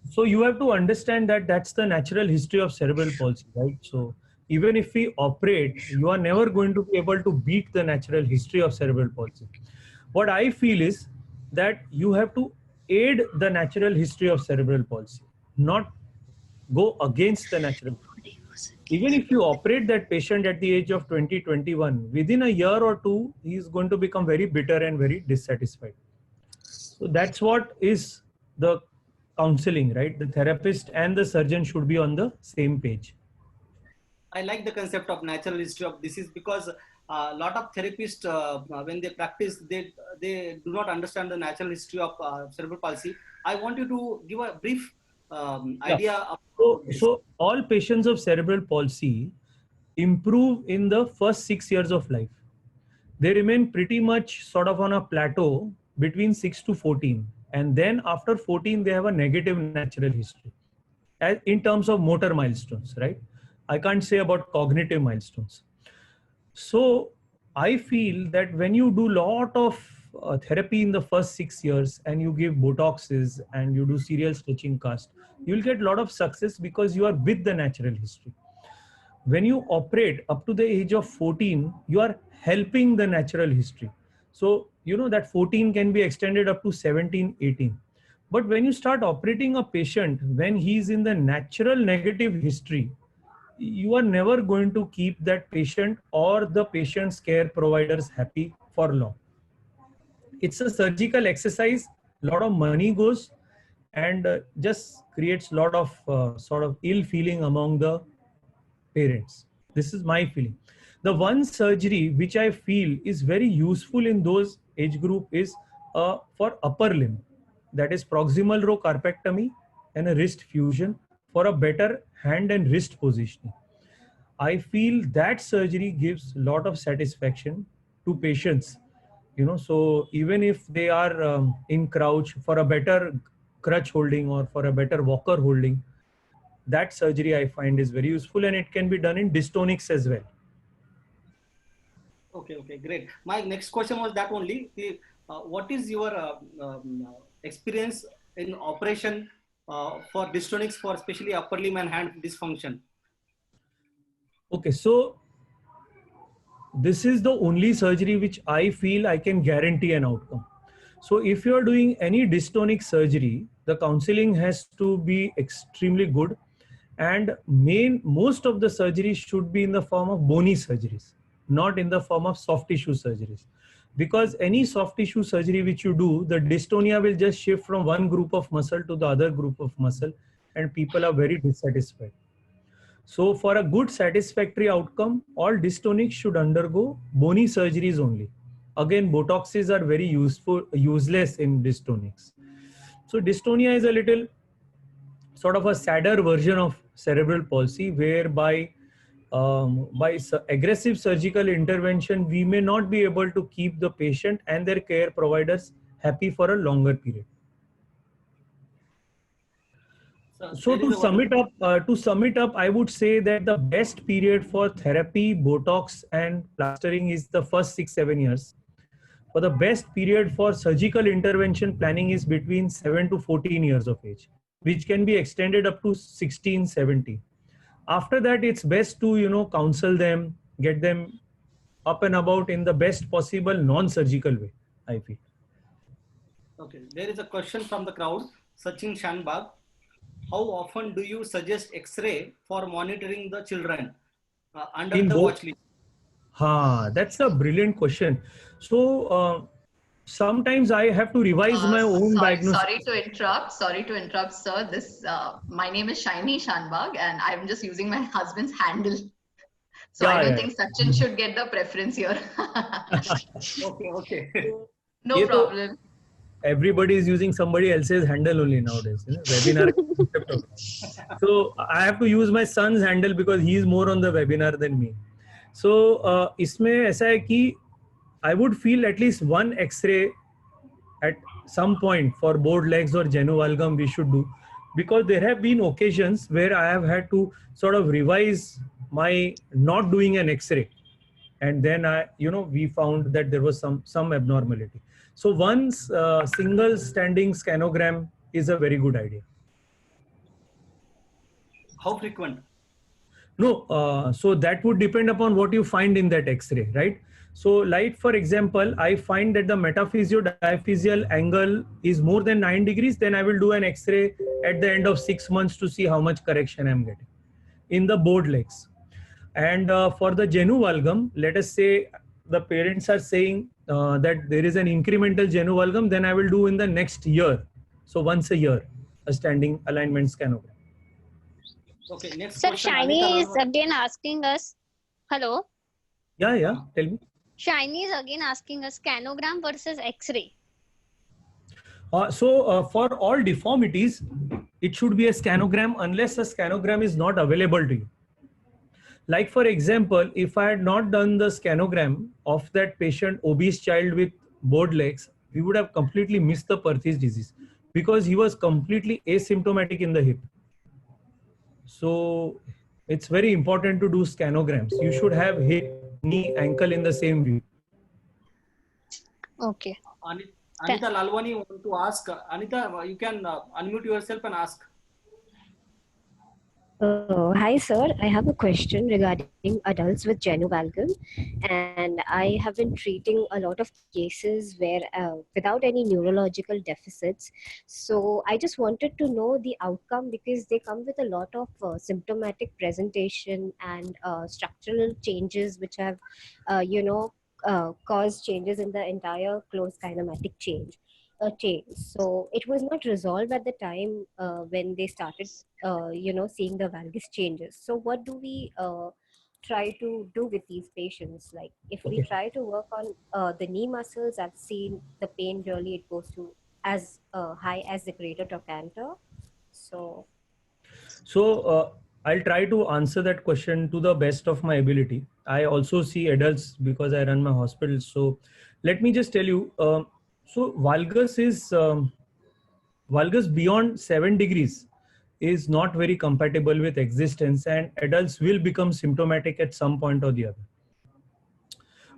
So you have to understand that that's the natural history of cerebral palsy, right? So even if we operate, you are never going to be able to beat the natural history of cerebral palsy. What I feel is that you have to aid the natural history of cerebral palsy, not go against the natural history. Even if you operate that patient at the age of 20, 21, within a year or two, he is going to become very bitter and very dissatisfied. So that's what is the counseling, right? The therapist and the surgeon should be on the same page. I like the concept of natural history of disease because a lot of therapists, when they practice, they do not understand the natural history of cerebral palsy. I want you to give a brief idea of so all patients of cerebral palsy improve in the first 6 years of life. They remain pretty much sort of on a plateau between 6 to 14. And then after 14, they have a negative natural history in terms of motor milestones, right? I can't say about cognitive milestones. So I feel that when you do lot of therapy in the first 6 years and you give Botoxes and you do serial stitching cast, you'll get a lot of success because you are with the natural history. When you operate up to the age of 14, you are helping the natural history. So, you know that 14 can be extended up to 17, 18. But when you start operating a patient, when he's in the natural negative history, you are never going to keep that patient or the patient's care providers happy for long. It's a surgical exercise, a lot of money goes, and just creates a lot of sort of ill feeling among the parents. This is my feeling. The one surgery which I feel is very useful in those age group is for upper limb, that is proximal row carpectomy and a wrist fusion for a better hand and wrist positioning. I feel that surgery gives a lot of satisfaction to patients, you know. So even if they are in crouch, for a better crutch holding or for a better walker holding, that surgery I find is very useful, and it can be done in dystonics as well. Okay, great. My next question was that only. What is your experience in operation for dystonics for especially upper limb and hand dysfunction? Okay, so this is the only surgery which I feel I can guarantee an outcome. So if you are doing any dystonic surgery, the counseling has to be extremely good, and most of the surgeries should be in the form of bony surgeries, not in the form of soft tissue surgeries. Because any soft tissue surgery which you do, the dystonia will just shift from one group of muscle to the other group of muscle, and people are very dissatisfied. So for a good satisfactory outcome, all dystonics should undergo bony surgeries only. Again, Botoxes are very useless in dystonics. So dystonia is a little sort of a sadder version of cerebral palsy, whereby by aggressive surgical intervention, we may not be able to keep the patient and their care providers happy for a longer period. So to sum it up, I would say that the best period for therapy, Botox and plastering is the first 6-7 years. For the best period for surgical intervention planning is between 7 to 14 years of age, which can be extended up to 16, 17. After that, it's best to, you know, counsel them, get them up and about in the best possible non-surgical way, I feel. Okay, there is a question from the crowd. Sachin Shanbag. how often do you suggest X-ray for monitoring the children under In the both. watch list? That's a brilliant question. So sometimes I have to revise my own diagnosis. Sorry to interrupt, sir. This my name is Shaini Shanbag, and I'm just using my husband's handle. So I don't think Sachin should get the preference here. Okay. No problem. Everybody is using somebody else's handle only nowadays. Webinar. So I have to use my son's handle because he is more on the webinar than me. So इसमें ऐसा है कि I would feel at least one X-ray at some point for board legs or genu-valgum we should do, because there have been occasions where I have had to sort of revise my not doing an X-ray, and then we found that there was some abnormality. So one single standing scanogram is a very good idea. How frequent? No, so that would depend upon what you find in that X-ray, right? So like for example, I find that the metaphysio-diaphysial angle is more than 9 degrees, then I will do an X-ray at the end of 6 months to see how much correction I'm getting in the board legs. And for the genu-valgum, let us say the parents are saying that there is an incremental genu-valgum, then I will do in the next year. So once a year, a standing alignment scanogram. Okay, next Sir, question. Shiny is again asking us. Hello. Yeah, tell me. Shiny is again asking us scanogram versus X-ray. So for all deformities, it should be a scanogram unless a scanogram is not available to you. Like for example, if I had not done the scanogram of that patient, obese child with board legs, we would have completely missed the Perthes disease because he was completely asymptomatic in the hip. So it's very important to do scanograms. You should have hip, knee, ankle in the same view. Okay. Anita Lalwani want to ask. Anita, you can unmute yourself and ask. Hi, sir. I have a question regarding adults with genu-valgum, and I have been treating a lot of cases where without any neurological deficits. So I just wanted to know the outcome because they come with a lot of symptomatic presentation and structural changes which have, caused changes in the entire closed kinematic change. So it was not resolved at the time when they started, seeing the valgus changes. So what do we try to do with these patients? Like if we try to work on the knee muscles, I've seen the pain really, it goes to as high as the greater trochanter. So I'll try to answer that question to the best of my ability. I also see adults because I run my hospital. So let me just tell you, so valgus beyond 7 degrees is not very compatible with existence, and adults will become symptomatic at some point or the other.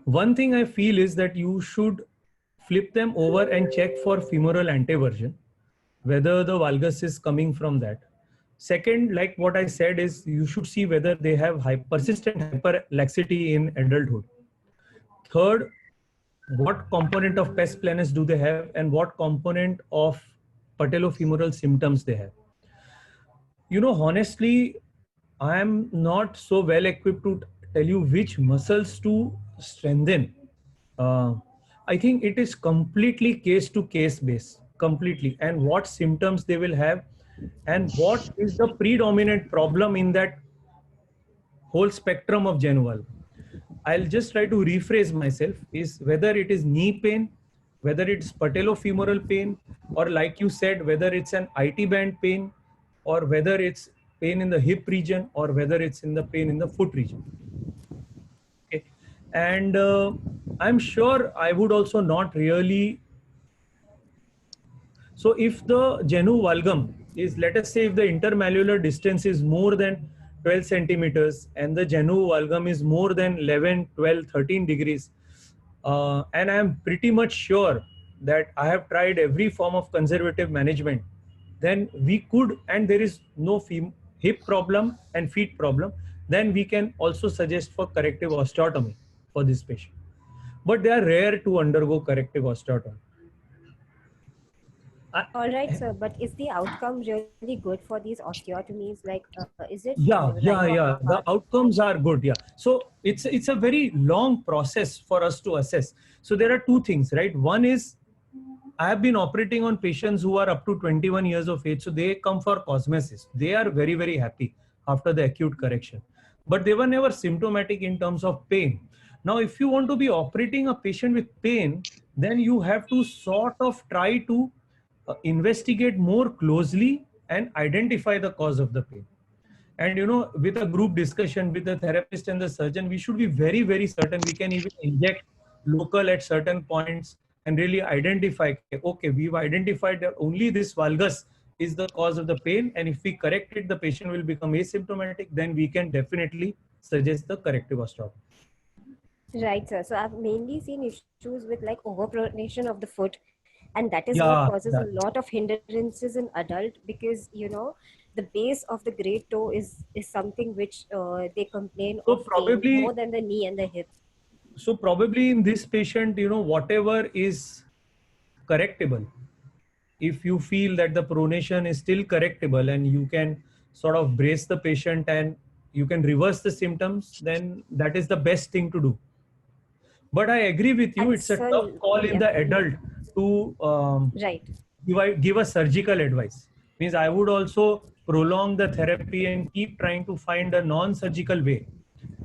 One thing I feel is that you should flip them over and check for femoral anteversion, whether the valgus is coming from that. Second, like what I said, is you should see whether they have persistent hyperlaxity in adulthood. Third, what component of pes planus do they have and what component of patellofemoral symptoms they have. Honestly, I am not so well equipped to tell you which muscles to strengthen. I think it is completely case to case based, completely, and what symptoms they will have and what is the predominant problem in that whole spectrum of genu-valgum. I'll just try to rephrase myself, is whether it is knee pain, whether it's patellofemoral pain, or like you said, whether it's an IT band pain, or whether it's pain in the hip region, or whether it's in the pain in the foot region. Okay. And I'm sure I would also not really. So if the genu-valgum is, let us say if the intermalleolar distance is more than 12 centimeters and the genu-valgum is more than 11, 12, 13 degrees, and I am pretty much sure that I have tried every form of conservative management, then we could, and there is no hip problem and feet problem, then we can also suggest for corrective osteotomy for this patient. But they are rare to undergo corrective osteotomy. All right, sir. But is the outcome really good for these osteotomies? Like, is it Yeah. The outcomes are good. Yeah. So it's a very long process for us to assess. So there are two things, right? One is I have been operating on patients who are up to 21 years of age. So they come for cosmesis. They are very, very happy after the acute correction. But they were never symptomatic in terms of pain. Now, if you want to be operating a patient with pain, then you have to sort of try to investigate more closely and identify the cause of the pain. And with a group discussion with the therapist and the surgeon, we should be very, very certain. We can even inject local at certain points and really identify, okay, we've identified that only this valgus is the cause of the pain, and if we correct it, the patient will become asymptomatic. Then we can definitely suggest the corrective osteotomy. Right, sir. So I've mainly seen issues with like overpronation of the foot, and that is Yeah, what causes yeah. a lot of hindrances in adult, because the base of the great toe is something which they complain So of pain probably, more than the knee and the hip. in this patient, whatever is correctable, if you feel that the pronation is still correctable and you can sort of brace the patient and you can reverse the symptoms, then that is the best thing to do. But I agree with you, And it's a sir, tough call in yeah, the adult to right. give a surgical advice. Means I would also prolong the therapy and keep trying to find a non-surgical way,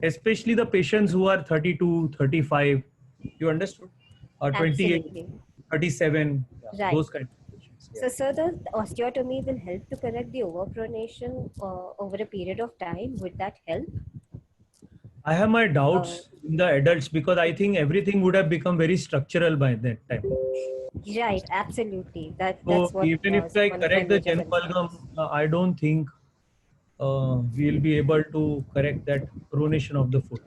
especially the patients who are 32, 35, you understood? Or 28, Absolutely. 37, yeah, Right. those kind of patients. So, sir, the osteotomy will help to correct the overpronation over a period of time. Would that help? I have my doubts in the adults because I think everything would have become very structural by that time. Right, absolutely. That's So what even if was I one of my correct the major genvalgum, concerns. I don't think we'll be able to correct that pronation of the foot.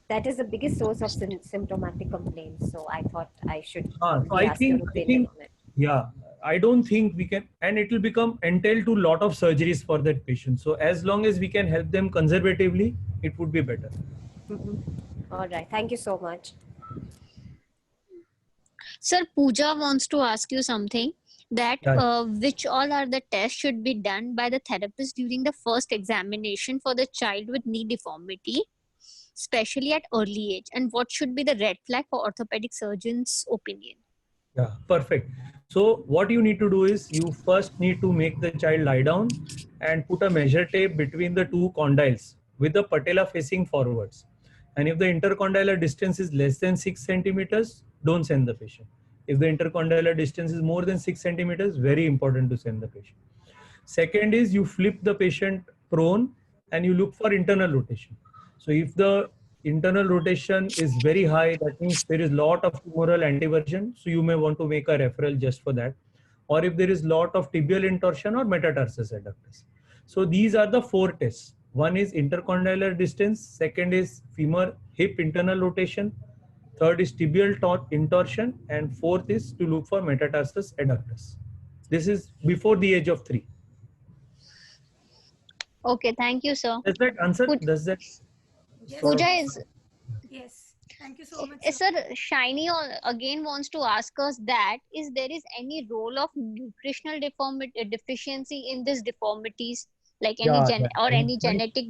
That is the biggest source of symptomatic complaints. So I thought I should So probably ask your opinion on it. yeah, I don't think we can, and it will become entail to lot of surgeries for that patient. So as long as we can help them conservatively, it would be better. All right. Thank you so much. Sir, Pooja wants to ask you something, that Yeah. which all are the tests should be done by the therapist during the first examination for the child with knee deformity, especially at early age, and what should be the red flag for orthopedic surgeon's opinion? Yeah, perfect. So what you need to do is you first need to make the child lie down and put a measure tape between the two condyles with the patella facing forwards. And if the intercondylar distance is less than 6 centimeters, don't send the patient. If the intercondylar distance is more than 6 centimeters, very important to send the patient. Second is you flip the patient prone and you look for internal rotation. So if the internal rotation is very high, that means there is lot of femoral anteversion. So you may want to make a referral just for that. Or if there is lot of tibial intorsion or metatarsus adductus. So these are the four tests. One is intercondylar distance. Second is femur hip internal rotation. Third is tibial intorsion. And fourth is to look for metatarsus adductus. This is before the age of 3. Okay, thank you, sir. Does that answer? Does that? Yes, Pooja yes. is Yes. Thank you so much. sir. Shiny again wants to ask us that there is any role of nutritional deficiency in these deformities, like any any genetic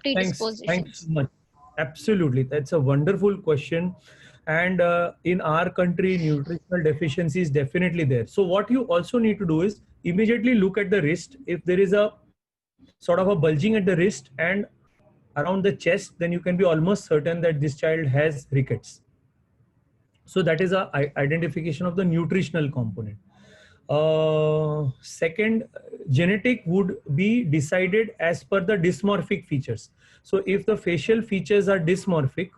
predispositions? Thanks so much. Absolutely, that's a wonderful question. And in our country, nutritional deficiency is definitely there. So what you also need to do is immediately look at the wrist. If there is a sort of a bulging at the wrist and around the chest, then you can be almost certain that this child has rickets. So that is a identification of the nutritional component. Second, genetic would be decided as per the dysmorphic features. So if the facial features are dysmorphic,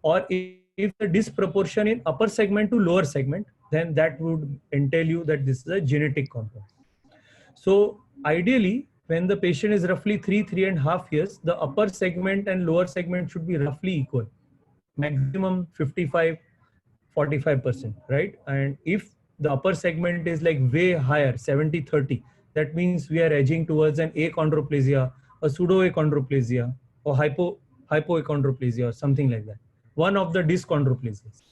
or if the disproportion in upper segment to lower segment, then that would entail you that this is a genetic component. So ideally, when the patient is roughly 3.5 years, the upper segment and lower segment should be roughly equal, maximum 45% right? And if the upper segment is like way higher, 70-30, that means we are edging towards an achondroplasia, a pseudoachondroplasia, or hypoachondroplasia, or something like that. One of the dyschondroplasias.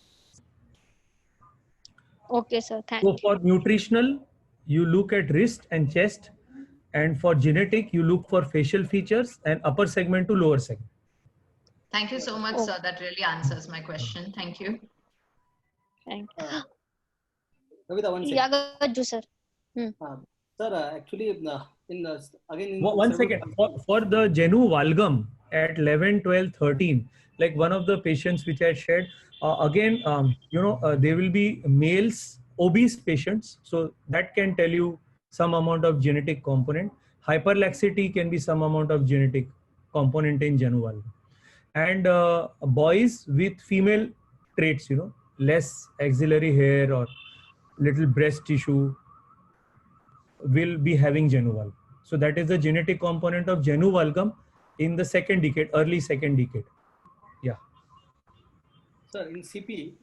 Okay, sir. Thank So you. for nutritional, you look at wrist and chest, and for genetic, you look for facial features and upper segment to lower segment. Thank you so much, Oh. sir. That really answers my question. Thank you. Thank Kavita, one second. Yeah, Gajju sir. Sir, actually, again, in One cerebral second. palsy- For the genu valgum at 11, 12, 13, like one of the patients which I shared, again, there will be males, obese patients. So that can tell you some amount of genetic component. Hyperlaxity can be some amount of genetic component in genu valgum. And boys with female traits, less axillary hair or little breast tissue will be having genu valgum. So that is the genetic component of genu valgum in the second decade, early second decade. Yeah. Sir, in CP,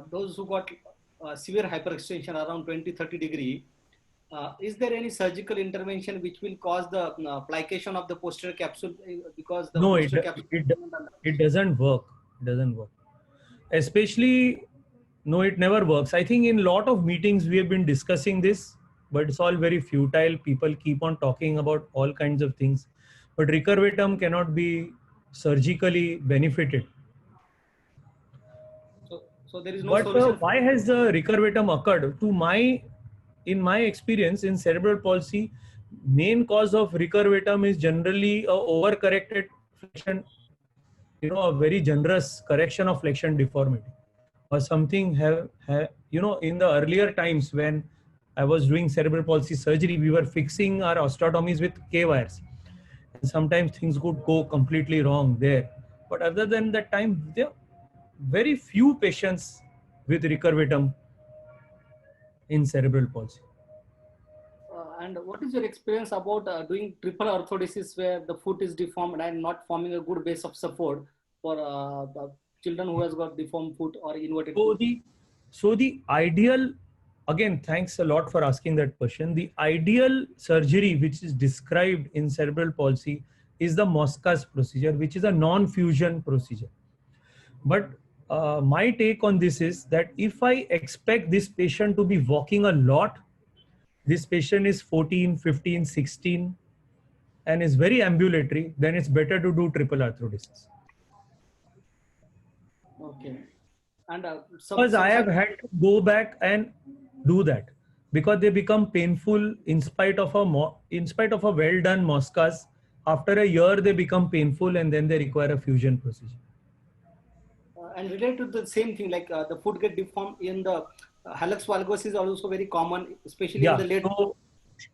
those who got severe hyperextension around 20-30 degree, is there any surgical intervention which will cause the plication of the posterior capsule because the No, posterior capsule it doesn't work. It doesn't work. Especially, no, it never works. I think in a lot of meetings we have been discussing this, but it's all very futile. People keep on talking about all kinds of things. But recurvatum cannot be surgically benefited. So there is no But solution. why has the recurvatum occurred? In my experience in cerebral palsy, main cause of recurvatum is generally a overcorrected flexion, a very generous correction of flexion deformity, or something in the earlier times when I was doing cerebral palsy surgery, we were fixing our osteotomies with K wires. And sometimes things could go completely wrong there. But other than that time, there are very few patients with recurvatum in cerebral palsy. And what is your experience about doing triple orthodesis where the foot is deformed and not forming a good base of support for the children who has got deformed foot or inverted foot? So the ideal, again, thanks a lot for asking that question. The ideal surgery which is described in cerebral palsy is the Moscas procedure, which is a non-fusion procedure. But my take on this is that if I expect this patient to be walking a lot, this patient is 14, 15, 16, and is very ambulatory, then it's better to do triple arthrodesis. Okay. And because I have had to go back and do that because they become painful in spite of a well done Moscas. After a year, they become painful and then they require a fusion procedure. And related to the same thing, like the foot get deformed in the hallux valgus is also very common, especially in the late.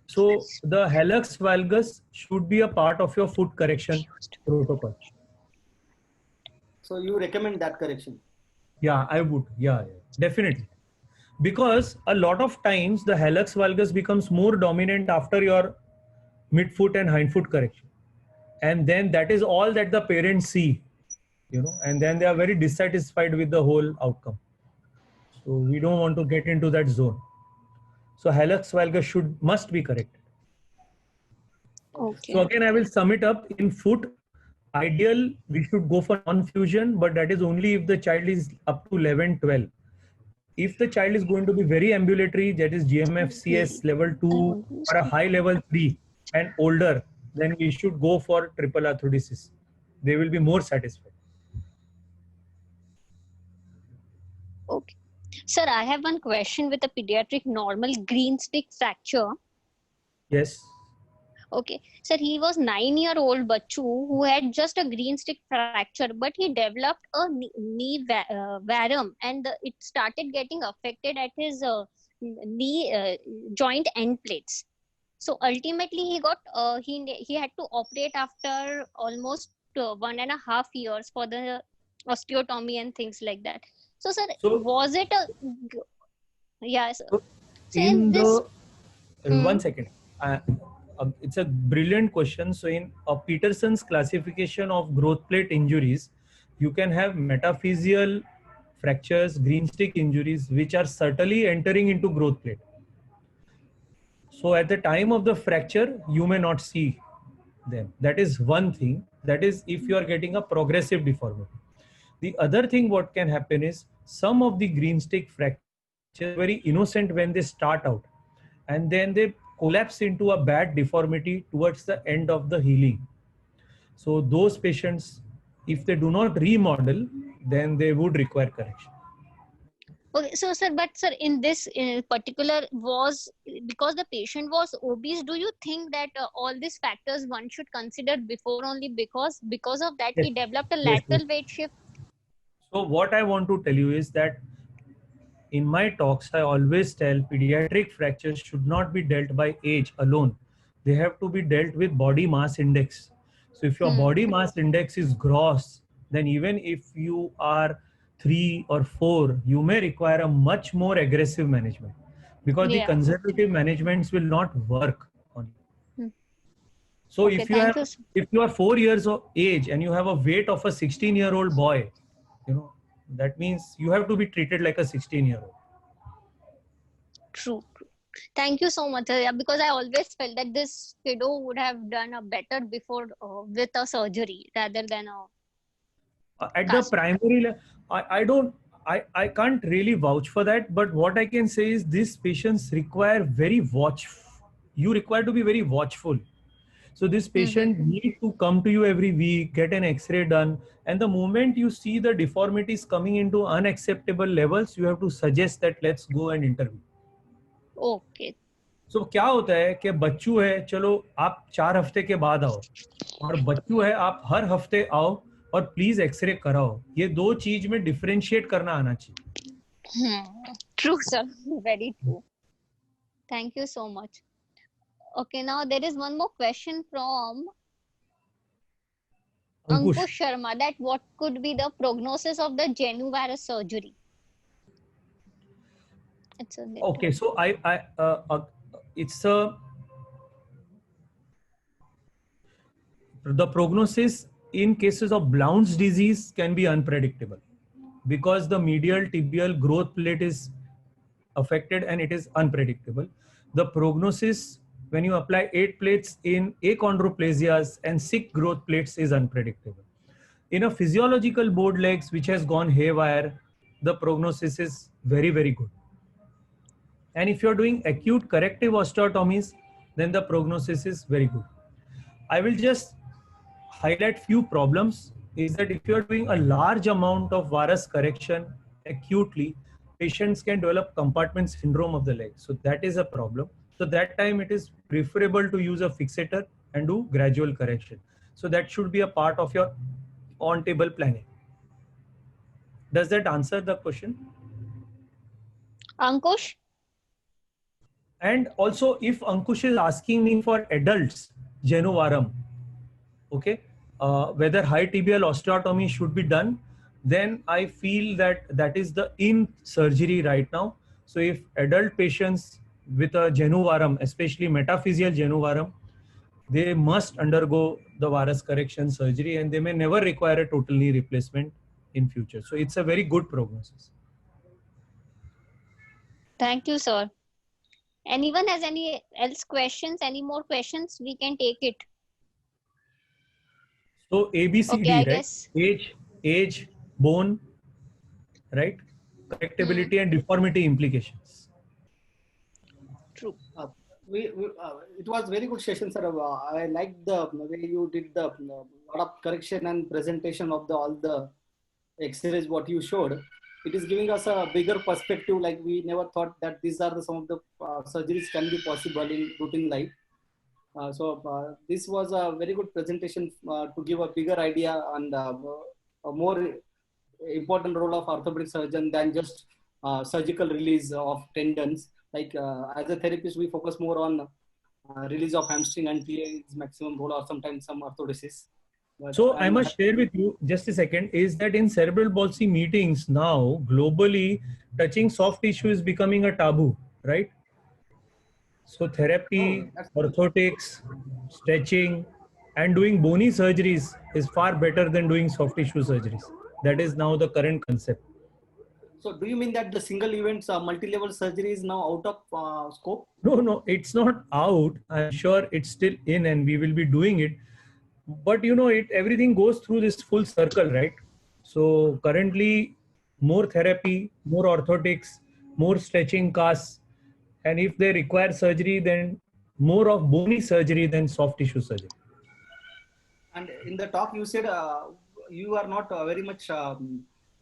So the hallux valgus should be a part of your foot correction protocol. So you recommend that correction? Yeah, I would. Yeah, definitely. Because a lot of times the hallux valgus becomes more dominant after your midfoot and hindfoot correction. And then that is all that the parents see, and then they are very dissatisfied with the whole outcome. So we don't want to get into that zone. So hallux valgus must be corrected. Okay. So again, I will sum it up. In foot, ideal, we should go for non-fusion, but that is only if the child is up to 11, 12. If the child is going to be very ambulatory, that is GMFCS level 2 or a high level 3 and older, then we should go for triple arthrodesis. They will be more satisfied. Okay. Sir, I have one question with a pediatric normal green stick fracture. Yes. Okay. Sir, he was 9-year-old Bachu who had just a green stick fracture, but he developed a knee varum and it started getting affected at his knee joint end plates. So ultimately he got he had to operate after almost 1.5 years for the osteotomy and things like that. So sir, was it a yes? So in the one second, it's a brilliant question. So in Peterson's classification of growth plate injuries, you can have metaphyseal fractures, green stick injuries, which are certainly entering into growth plate. So at the time of the fracture, you may not see them. That is one thing. That is if you are getting a progressive deformity. The other thing what can happen is some of the green stick fractures are very innocent when they start out. and then they collapse into a bad deformity towards the end of the healing. So those patients, if they do not remodel, then they would require correction. Okay, so sir, but sir, in this particular was because the patient was obese, do you think that all these factors one should consider before only because of that Yes. he developed a Yes, lateral yes. weight shift? So what I want to tell you is that in my talks, I always tell pediatric fractures should not be dealt by age alone. They have to be dealt with body mass index. So if your body mass index is gross, then even if you are 3 or 4, you may require a much more aggressive management because the Yeah. conservative managements will not work on you. Hmm. So Okay, if you thank have, you. if you are 4 years of age and you have a weight of a 16-year-old boy, you know, that means you have to be treated like a 16-year-old. True. Thank you so much. Yeah, because I always felt that this kiddo would have done a better before with a surgery rather than a At the cast. primary level, I can't really vouch for that, but what I can say is these patients require you require to be very watchful. So this patient need to come to you every week, get an x-ray done, and the moment you see the deformities coming into unacceptable levels, you have to suggest that let's go and intervene. Okay. So क्या होता है कि बच्चू है, चलो आप 4 हफ्ते के बाद आओ, और बच्चू है आप हर हफ्ते आओ और प्लीज एक्सरे कराओ. ये दो चीज में डिफरेंशिएट करना आना चाहिए. True, sir. Very true. Thank you so much. Okay, now there is one more question from Ankush Sharma, that what could be the prognosis of the Genu-virus surgery? It's a little... Okay, so the prognosis in cases of Blount's disease can be unpredictable because the medial tibial growth plate is affected and it is unpredictable. The prognosis when you apply 8 plates in achondroplasias and 6 growth plates is unpredictable. In a physiological board legs which has gone haywire, the prognosis is very, very good. And if you're doing acute corrective osteotomies, then the prognosis is very good. I will just highlight few problems. Is that if you're doing a large amount of varus correction acutely, patients can develop compartment syndrome of the leg. So that is a problem. So that time it is preferable to use a fixator and do gradual correction. So that should be a part of your on-table planning. Does that answer the question? Ankush? And also, if Ankush is asking me for adults, Genu-Varum, okay, whether high tibial osteotomy should be done, then I feel that that is the in surgery right now. So if adult patients with a Genu-Varum, especially metaphyseal Genu-Varum, they must undergo the varus correction surgery and they may never require a total knee replacement in future. So it's a very good prognosis. Thank you, sir. Anyone has any else questions? Any more questions? We can take it. So ABCD, Okay, I right? guess. Age, bone, right? Correctability and deformity implications. True. It was very good session, sir. I liked the way you did the lot of correction and presentation of all the X-rays what you showed. It is giving us a bigger perspective. Like we never thought that these are some of the surgeries can be possible in routine life. So this was a very good presentation to give a bigger idea and a more important role of orthopedic surgeon than just surgical release of tendons. Like as a therapist, we focus more on release of hamstring and PA's maximum role, or sometimes some orthodesis. But So I must share with you, just a second, is that in cerebral palsy meetings now, globally, touching soft tissue is becoming a taboo, right? So therapy, orthotics, stretching, and doing bony surgeries is far better than doing soft tissue surgeries. That is now the current concept. So do you mean that the single events multi-level surgery is now out of scope? No, it's not out. I'm sure it's still in and we will be doing it. But you know, everything goes through this full circle, right? So currently more therapy, more orthotics, more stretching casts, And if they require surgery, then more of bony surgery than soft tissue surgery. And in the talk, you said you are not very much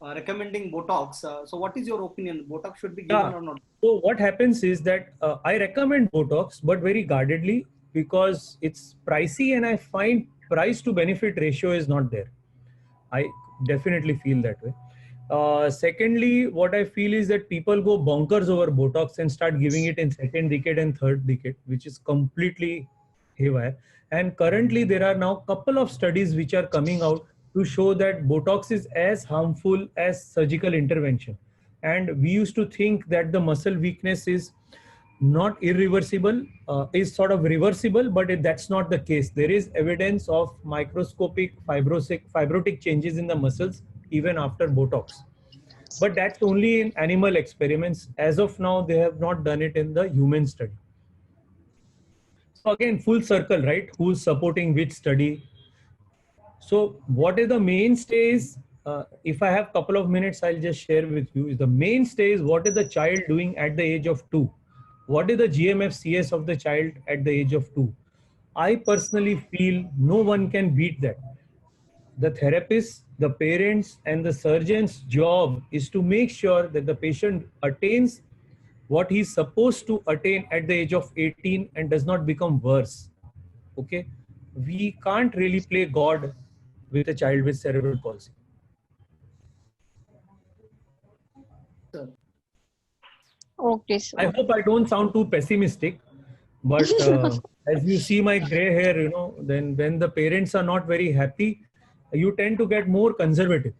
recommending Botox. So what is your opinion? Botox should be given or not? So what happens is that I recommend Botox, but very guardedly, because it's pricey and I find price to benefit ratio is not there. I definitely feel that way. Secondly, what I feel is that people go bonkers over Botox and start giving it in second decade and third decade, which is completely haywire. And currently there are now a couple of studies which are coming out to show that Botox is as harmful as surgical intervention. And we used to think that the muscle weakness is not irreversible, is sort of reversible, but that's not the case. There is evidence of microscopic fibrotic changes in the muscles even after Botox. But that's only in animal experiments. As of now, they have not done it in the human study. So again, full circle, right? Who's supporting which study? So what is the mainstays? If I have a couple of minutes, I'll just share with you. The mainstay is what is the child doing at the age of 2? What is the GMFCS of the child at the age of 2? I personally feel no one can beat that. The therapist, the parents, and the surgeon's job is to make sure that the patient attains what he's supposed to attain at the age of 18 and does not become worse. Okay? We can't really play God with a child with cerebral palsy. Okay, sir. I hope I don't sound too pessimistic, but as you see my gray hair, you know, then when the parents are not very happy, you tend to get more conservative.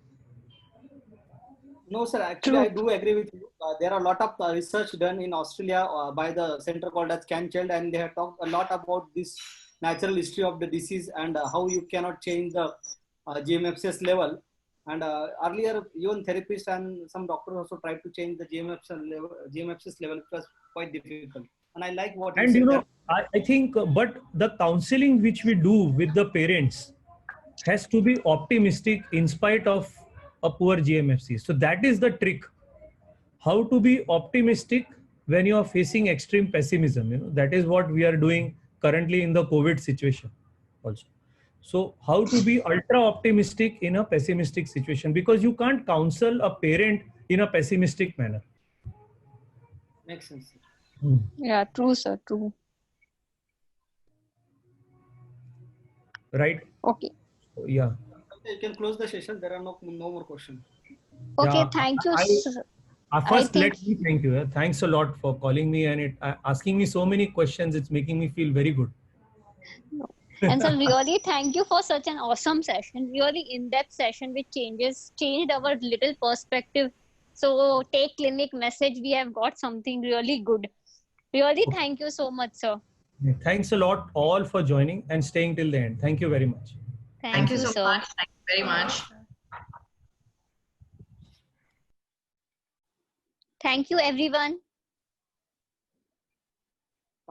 No, sir. Actually, I do agree with you. There are a lot of research done in Australia by the center called as CanChild, and they have talked a lot about this natural history of the disease and how you cannot change the GMFCS level. And earlier, even therapists and some doctors also tried to change the GMFCS level. It was quite difficult. And I like what you And said. you know, I think, but the counseling which we do with the parents has to be optimistic in spite of a poor GMFC. So that is the trick. How to be optimistic when you are facing extreme pessimism. You know, that is what we are doing currently in the COVID situation also. So how to be ultra optimistic in a pessimistic situation, because you can't counsel a parent in a pessimistic manner. Makes sense. Yeah, true, sir. True. Right? Okay. Yeah. You can close the session. There are no more questions. Okay, Yeah, thank you, sir. First, think- let me thank you. Thanks a lot for calling me and asking me so many questions. It's making me feel very good. And so really thank you for such an awesome session, really in-depth session which changed our little perspective. So take clinic message, we have got something really good. Really thank you so much, sir. Thanks a lot all for joining and staying till the end. Thank you very much. Thank you so sir. much. Thank you very much. Thank you, everyone.